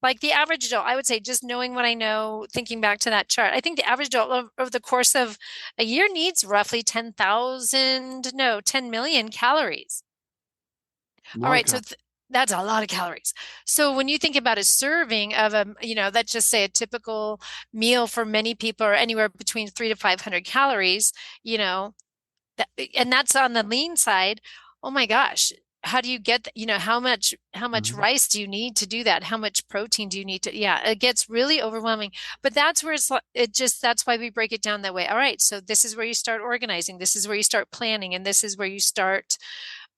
like the average adult, I would say just knowing what I know, thinking back to that chart, I think the average adult over the course of a year needs roughly 10,000, no, 10 million calories. A All lot of right, so time. that's a lot of calories. So when you think about a serving of let's just say a typical meal for many people are anywhere between 300 to 500 calories, you know, that, and that's on the lean side. Oh my gosh, how do you get, how much Mhm. rice do you need to do that? How much protein do you need to, yeah, it gets really overwhelming. But that's where that's why we break it down that way. All right, so this is where you start organizing, this is where you start planning, and this is where you start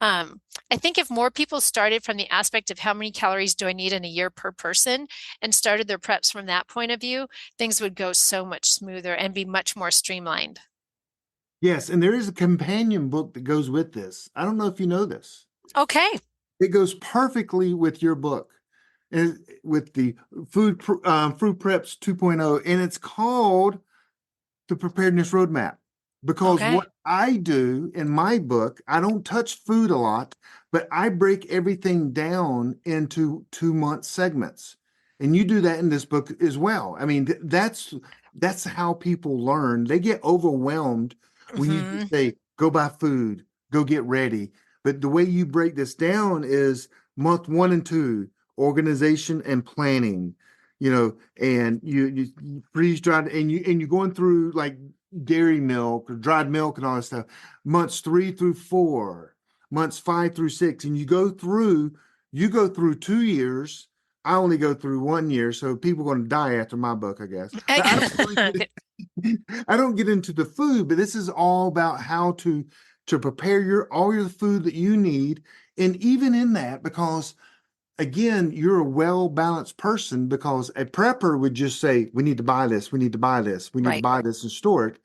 I think if more people started from the aspect of how many calories do I need in a year per person and started their preps from that point of view, things would go so much smoother and be much more streamlined. Yes, and there is a companion book that goes with this. I don't know if you know this. Okay. It goes perfectly with your book, and with the food preps 2.0, and it's called the preparedness roadmap. Because Okay. what I do in my book, I don't touch food a lot, but I break everything down into 2 month segments. And you do that in this book as well. I mean, that's how people learn. They get overwhelmed when you Hmm. just say, go buy food, go get ready. But the way you break this down is month 1 and 2, organization and planning, and you freeze dried, and you're going through like dairy milk or dried milk and all that stuff. Months 3 through 4, months 5 through 6, and you go through 2 years. I only go through 1 year, so people are going to die after my book, I guess. But I don't really I don't get into the food, but this is all about how to prepare all your food that you need. And even in that, because again, you're a well-balanced person, because a prepper would just say, we need to buy this, we need to buy this, we need to Right. buy this and store it.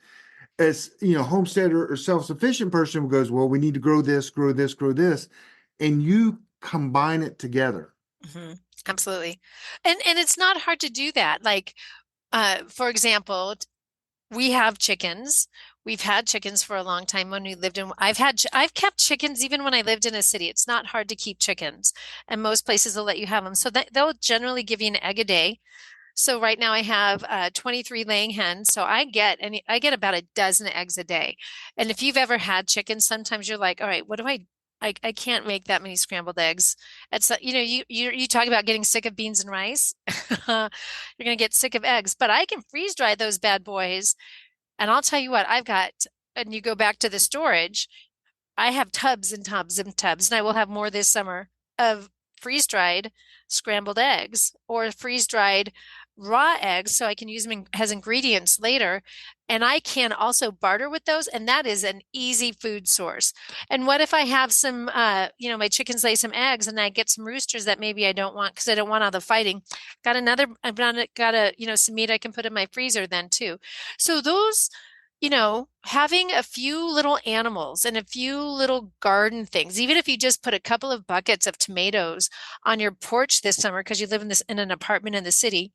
As homesteader or self-sufficient person goes, well, we need to grow this, grow this, grow this, and you combine it together. Hmm. Absolutely. And it's not hard to do that. Like, for example, we have chickens. We've had chickens for a long time when we lived in, I've kept chickens even when I lived in a city. It's not hard to keep chickens, and most places will let you have them. So that they'll generally give you an egg a day. So right now I have 23 laying hens. So I get about a dozen eggs a day. And if you've ever had chickens, sometimes you're like, all right, what do I can't make that many scrambled eggs. It's you talk about getting sick of beans and rice. You're gonna get sick of eggs, but I can freeze dry those bad boys. And I'll tell you what, and you go back to the storage, I have tubs and tubs and tubs, and I will have more this summer of freeze-dried scrambled eggs or freeze-dried raw eggs so I can use them as ingredients later. And I can also barter with those, and that is an easy food source. And what if I have some, my chickens lay some eggs and I get some roosters that maybe I don't want because I don't want all the fighting. I've got some meat I can put in my freezer then too. So those having a few little animals and a few little garden things, even if you just put a couple of buckets of tomatoes on your porch this summer because you live in an apartment in the city,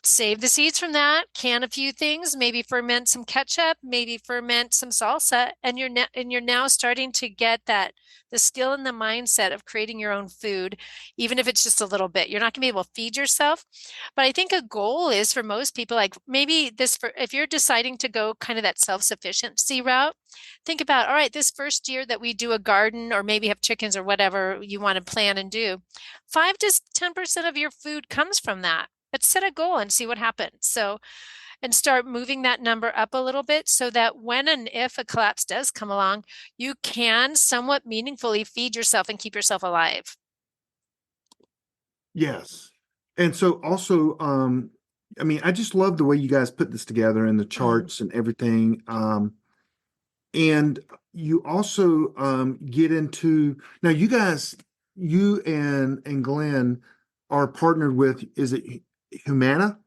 save the seeds from that, can a few things, maybe ferment some ketchup, maybe ferment some salsa, and you're now starting to get the skill and the mindset of creating your own food, even if it's just a little bit. You're not going to be able to feed yourself, but I think a goal is for most people, like maybe if you're deciding to go kind of that self-sufficiency route, think about, all right, this first year that we do a garden or maybe have chickens or whatever you want to plan and do, 5 to 10% of your food comes from that, but set a goal and see what happens. So, and start moving that number up a little bit so that when and if a collapse does come along, you can somewhat meaningfully feed yourself and keep yourself alive. Yes. And so also, I mean, I just love the way you guys put this together and the charts and everything. And you also get into now you guys, you and Glenn are partnered with, is it Humana?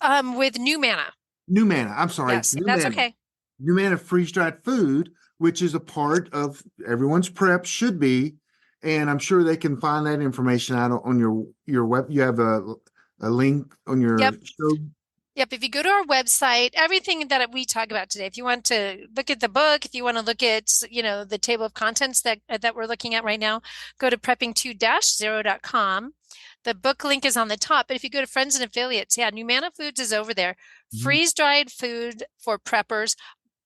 With New Manna. New Manna. I'm sorry, Yes, New that's Manna. okay. New Manna freeze-dried food, which is a part of everyone's prep, should be. And I'm sure they can find that information out on your web. You have a link on your Yep. show. Yep. If you go to our website, everything that we talk about today, if you want to look at the book, if you want to look at, the table of contents that we're looking at right now, go to prepping2-0.com. The book link is on the top, but if you go to friends and affiliates, yeah, Humana Foods is over there. Mhm. Freeze-dried food for preppers,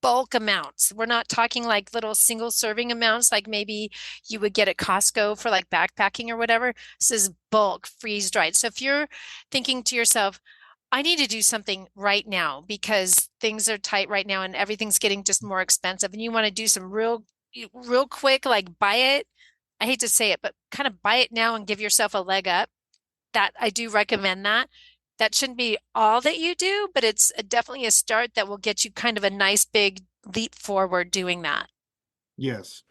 bulk amounts. We're not talking like little single serving amounts like maybe you would get at Costco for like backpacking or whatever. This is bulk freeze-dried. So if you're thinking to yourself, I need to do something right now because things are tight right now and everything's getting just more expensive, and you want to do some real quick, like buy it. I hate to say it, but kind of buy it now and give yourself a leg up. That I do recommend that. That shouldn't be all that you do, but it's definitely a start that will get you kind of a nice big leap forward doing that. Yes.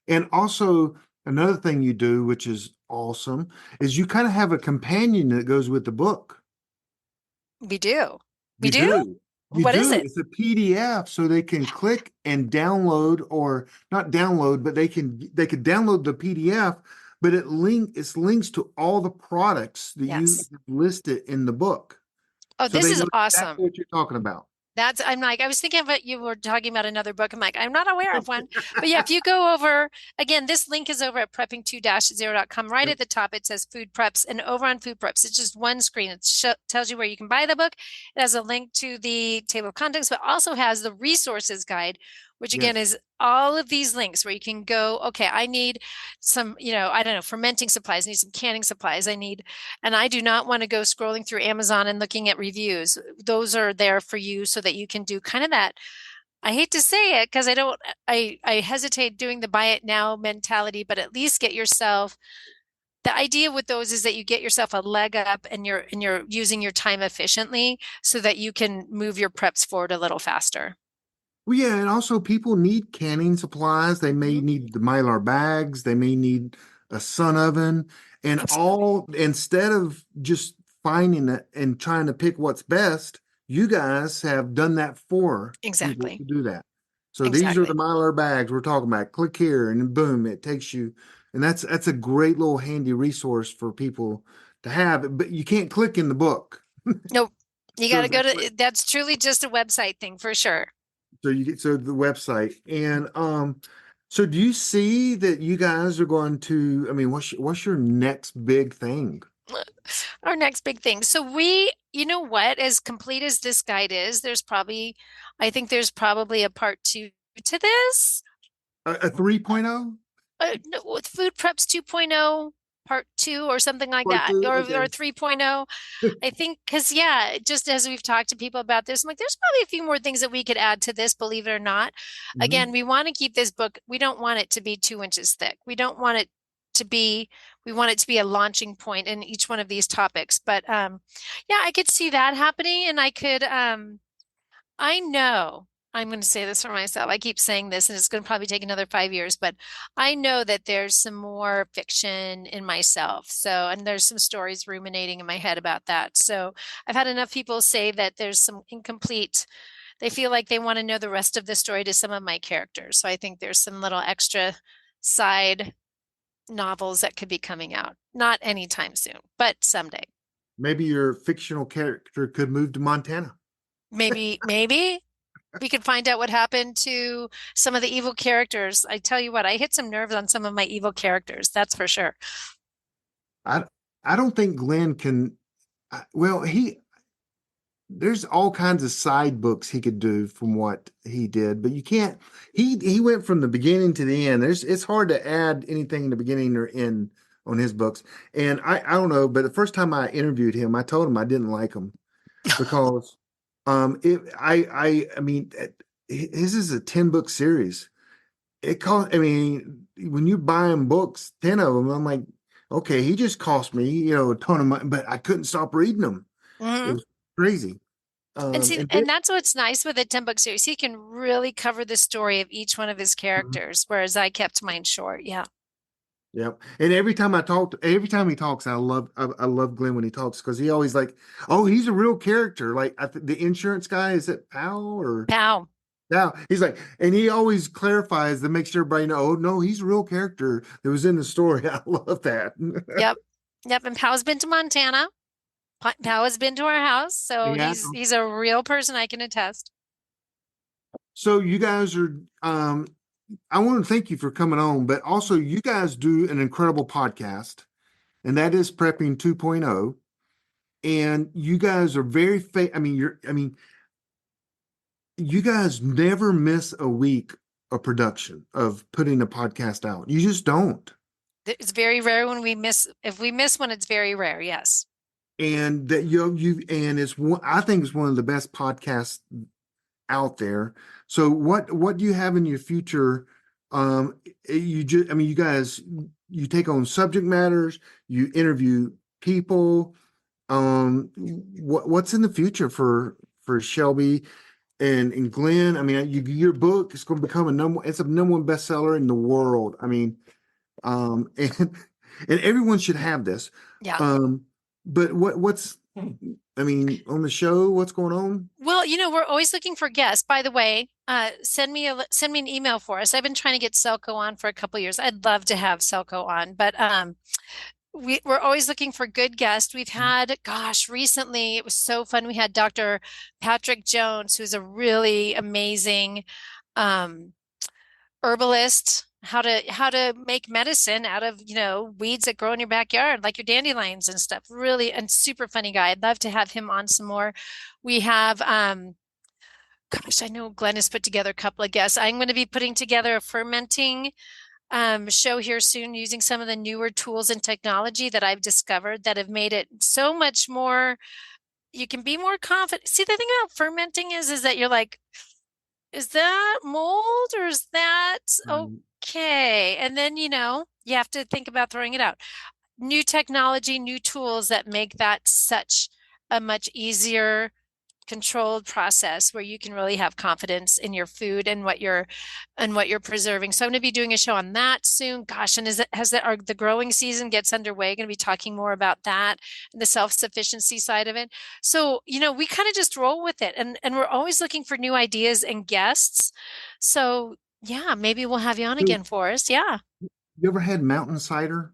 And also another thing you do, which is awesome, is you kind of have a companion that goes with the book. We do. We You do? do. You What is do. it? It's a PDF, so they can click and download, or not download, but they could download the PDF, but it's links to all the products that you Yes. listed in the book. Oh, So this they is know exactly awesome. what you're talking about. I'm like, I was thinking about you were talking about another book. I'm like, I'm not aware of one. But yeah, if you go over, again, this link is over at prepping2-0.com. Right Yep. at the top, it says food preps. And over on food preps, it's just one screen. It tells you where you can buy the book. It has a link to the table of contents, but also has the resources guide, which again Yes. is all of these links where you can go, okay, I need some, I don't know, fermenting supplies, I need some canning supplies, and I do not want to go scrolling through Amazon and looking at reviews. Those are there for you so that you can do kind of that. I hate to say it because I hesitate doing the buy it now mentality, but at least get yourself. The idea with those is that you get yourself a leg up and you're using your time efficiently so that you can move your preps forward a little faster. Well, yeah, and also people need canning supplies. They may Mhm. need the Mylar bags. They may need a sun oven, and all instead of just finding it and trying to pick what's best, you guys have done that for people Exactly. to do that. So these are the Exactly. Mylar bags we're talking about. Click here, and then boom, it takes you. And that's a great little handy resource for people to have. But you can't click in the book. Nope. You got So to go that's what to, that's truly just a website thing for sure. So you get the website. And so do you see that you guys are going to, I mean, what's your next big thing? Our next big thing. So you know what, as complete as this guide is, I think there's probably a part two to this. A 3.0? No, with Food Preps 2.0, part two, or something like Part that, two? or Okay. 3.0. I think because, yeah, just as we've talked to people about this, I'm like, there's probably a few more things that we could add to this, believe it or not. Mhm. Again, we want to keep this book, we don't want it to be 2 inches thick. To be, we want it to be a launching point in each one of these topics. But yeah, I could see that happening. And I know I'm going to say this for myself. I keep saying this, and it's going to probably take another 5 years, but I know that there's some more fiction in myself. So, and there's some stories ruminating in my head about that. So, I've had enough people say that there's some incomplete, they feel like they want to know the rest of the story to some of my characters. So, I think there's some little extra side novels that could be coming out. Not anytime soon, but someday. Maybe your fictional character could move to Montana. Maybe we could find out what happened to some of the evil characters. I tell you what, I hit some nerves on some of my evil characters, that's for sure. I I don't think Glenn can, well, there's all kinds of side books he could do from what he did, but you can't, he went from the beginning to the end. It's hard to add anything in the beginning or end on his books. And I don't know, but the first time I interviewed him, I told him I didn't like him because I mean, his is a 10-book series. It cost, I mean, when you buy him books, 10 of them, I'm like, okay, he just cost me, a ton of money, but I couldn't stop reading them. It Hmm. was crazy. And see, And and that's what's nice with a 10-book series. He can really cover the story of each one of his Mhm. characters, whereas I kept mine short. Yeah. Yep. And every time he talks, I love Glenn when he talks because he always like, oh, he's a real character. Like the insurance guy, is it Powell or Pow. now? He's like, and he always clarifies to make sure everybody know, oh no, he's a real character that was in the story. I love that. Yep. Yep. And Pow's been to Montana. Pow has been to our house, so Yeah. he's a real person I can attest. So you guys are I want to thank you for coming on, but also you guys do an incredible podcast, and that is Prepping 2.0. And you guys are very I mean, you guys never miss a week of production of putting a podcast out. You just don't. It's very rare when we miss, if we miss one, it's very rare. Yes. And that and it's one, I think it's one of the best podcasts out there. So what do you have in your future? You just, I mean, you guys, you take on subject matters, you interview people. What's in the future for Shelby and Glenn? I mean, your book is going to become it's a number one bestseller in the world. I mean, and everyone should have this. Yeah. Um, but what's I mean, on the show, what's going on? Well, we're always looking for guests. By the way, send me an email for us. I've been trying to get Selco on for a couple years. I'd love to have Selco on, but we're always looking for good guests. We've had, gosh, recently it was so fun. We had Dr. Patrick Jones, who's a really amazing um, herbalist, how to make medicine out of, weeds that grow in your backyard, like your dandelions and stuff. Really, and super funny guy. I'd love to have him on some more. We have gosh, I know Glenn has put together a couple of guests. I'm going to be putting together a fermenting show here soon using some of the newer tools and technology that I've discovered that have made it so much more, you can be more confident. See, the thing about fermenting is that you're like, is that mold or is that Um, okay? And then, you have to think about throwing it out. New technology, new tools that make that such a much easier controlled process where you can really have confidence in your food and what you're preserving. So I'm going to be doing a show on that soon. Gosh, and the growing season gets underway. Going to be talking more about that and the self-sufficiency side of it. So, we kind of just roll with it, and we're always looking for new ideas and guests. So, yeah, maybe we'll have you on you again for us. Yeah. ever had mountain cider?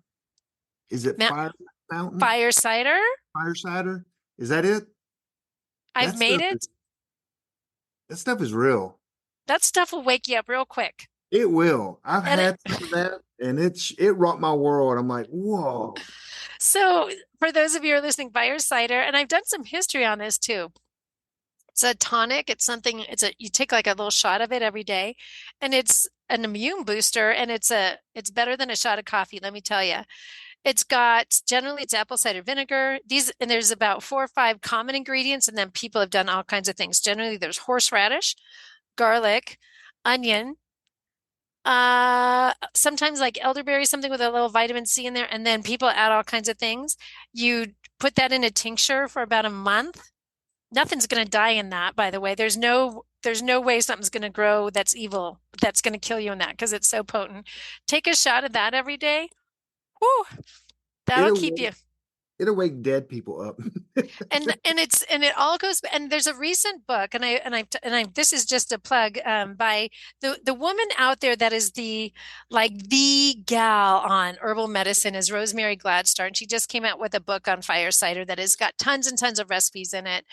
Is it Ma- Mountain Fire cider. Fire cider? Is that it? I've That made stuff it. that stuff is real. That stuff will wake you up real quick. It will. I've And had some of that, and it rocked my world. I'm like, whoa. so for those of you who are listening, fire cider, and I've done some history on this too. It's a tonic. You take like a little shot of it every day, and it's an immune booster, and it's better than a shot of coffee, let me tell you. Generally it's apple cider vinegar. And there's about 4 or 5 common ingredients, and then people have done all kinds of things. Generally there's horseradish, garlic, onion, sometimes like elderberry, something with a little vitamin C in there, and then people add all kinds of things. You put that in a tincture for about a month. Nothing's going to die in that, by the way. There's no way something's going to grow that's evil, that's going to kill you in that because it's so potent. Take a shot of that every day. Whoo, that'll It'll keep you. it'll wake dead people up. And it all goes, and there's a recent book, and I this is just a plug by the woman out there that is the gal on herbal medicine is Rosemary Gladstar, and she just came out with a book on fire cider that has got tons and tons of recipes in it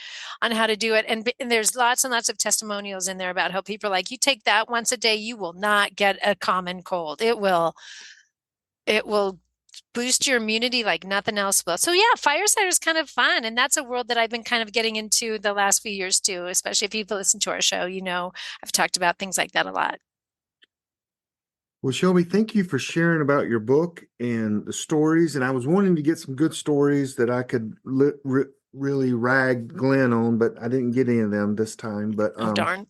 on how to do it, and there's lots and lots of testimonials in there about how people are like, you take that once a day, you will not get a common cold. It will boost your immunity like nothing else will. So yeah, fire cider is kind of fun. And that's a world that I've been kind of getting into the last few years too, especially if you've listened to our show, I've talked about things like that a lot. Well, Shelby, thank you for sharing about your book and the stories. And I was wanting to get some good stories that I could really ragged Glenn on, but I didn't get any of them this time. But Oh, darn.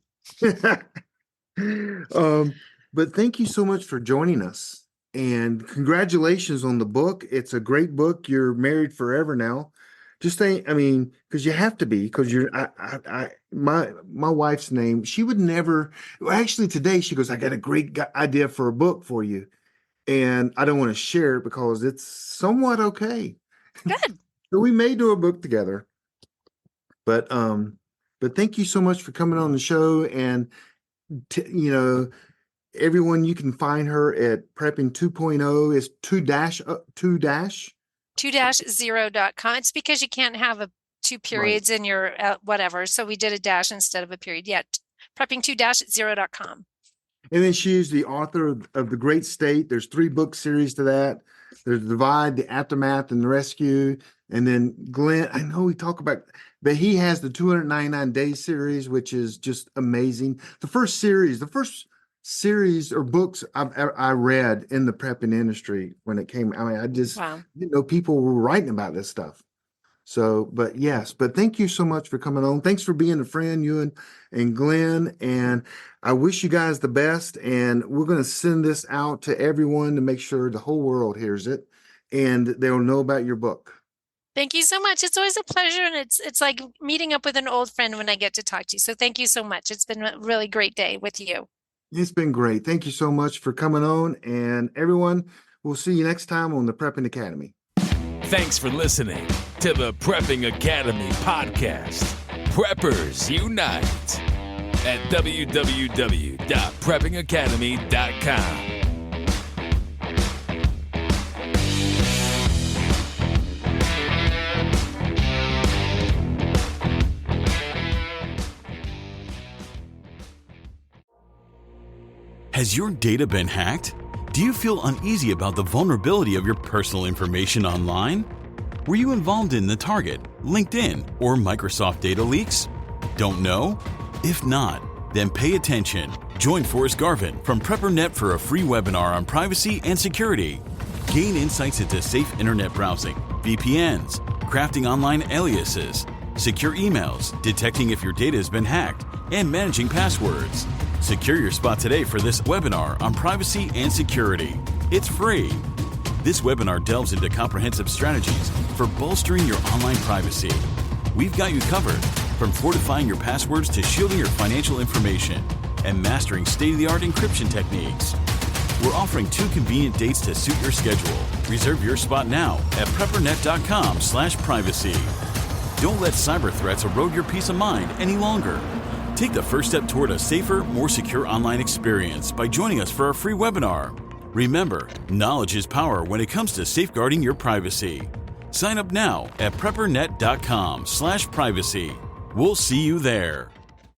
but thank you so much for joining us, and congratulations on the book. It's a great book. You're married forever now. Just think, I mean, because you have to be, because my wife's name, she would never, well, actually today she goes, I got a great idea for a book for you. And I don't want to share it because it's somewhat okay. Good. So we may do a book together. But thank you so much for coming on the show. And everyone, you can find her at Prepping 2.0 is 2-0.com. It's because you can't have two periods in your whatever. So we did a dash instead of a period. Yeah. Prepping2-0.com. And then she is the author of The Great State. There's 3 book series to that. There's The Divide, The Aftermath, and The Rescue. And then Glenn, I know we talk about, but he has the 299 Day series, which is just amazing. The first series or books I read in the prepping industry when it came. I mean, I just didn't know people were writing about this stuff. So, but thank you so much for coming on. Thanks for being a friend, you and Glenn. And I wish you guys the best. And we're going to send this out to everyone to make sure the whole world hears it and they'll know about your book. Thank you so much. It's always a pleasure. And it's like meeting up with an old friend when I get to talk to you. So thank you so much. It's been a really great day with you. It's been great. Thank you so much for coming on. And everyone, we'll see you next time on the Prepping Academy. Thanks for listening to the Prepping Academy podcast. Preppers Unite at www.preppingacademy.com. Has your data been hacked? Do you feel uneasy about the vulnerability of your personal information online? Were you involved in the Target, LinkedIn, or Microsoft data leaks? Don't know? If not, then pay attention. Join Forrest Garvin from PrepperNet for a free webinar on privacy and security. Gain insights into safe internet browsing, VPNs, crafting online aliases, secure emails, detecting if your data has been hacked, and managing passwords. Secure your spot today for this webinar on privacy and security. It's free. This webinar delves into comprehensive strategies for bolstering your online privacy. We've got you covered, from fortifying your passwords to shielding your financial information and mastering state-of-the-art encryption techniques. We're offering 2 convenient dates to suit your schedule. Reserve your spot now at preppernet.com/privacy. Don't let cyber threats erode your peace of mind any longer. Take the first step toward a safer, more secure online experience by joining us for our free webinar. Remember, knowledge is power when it comes to safeguarding your privacy. Sign up now at preppernet.com/privacy. We'll see you there.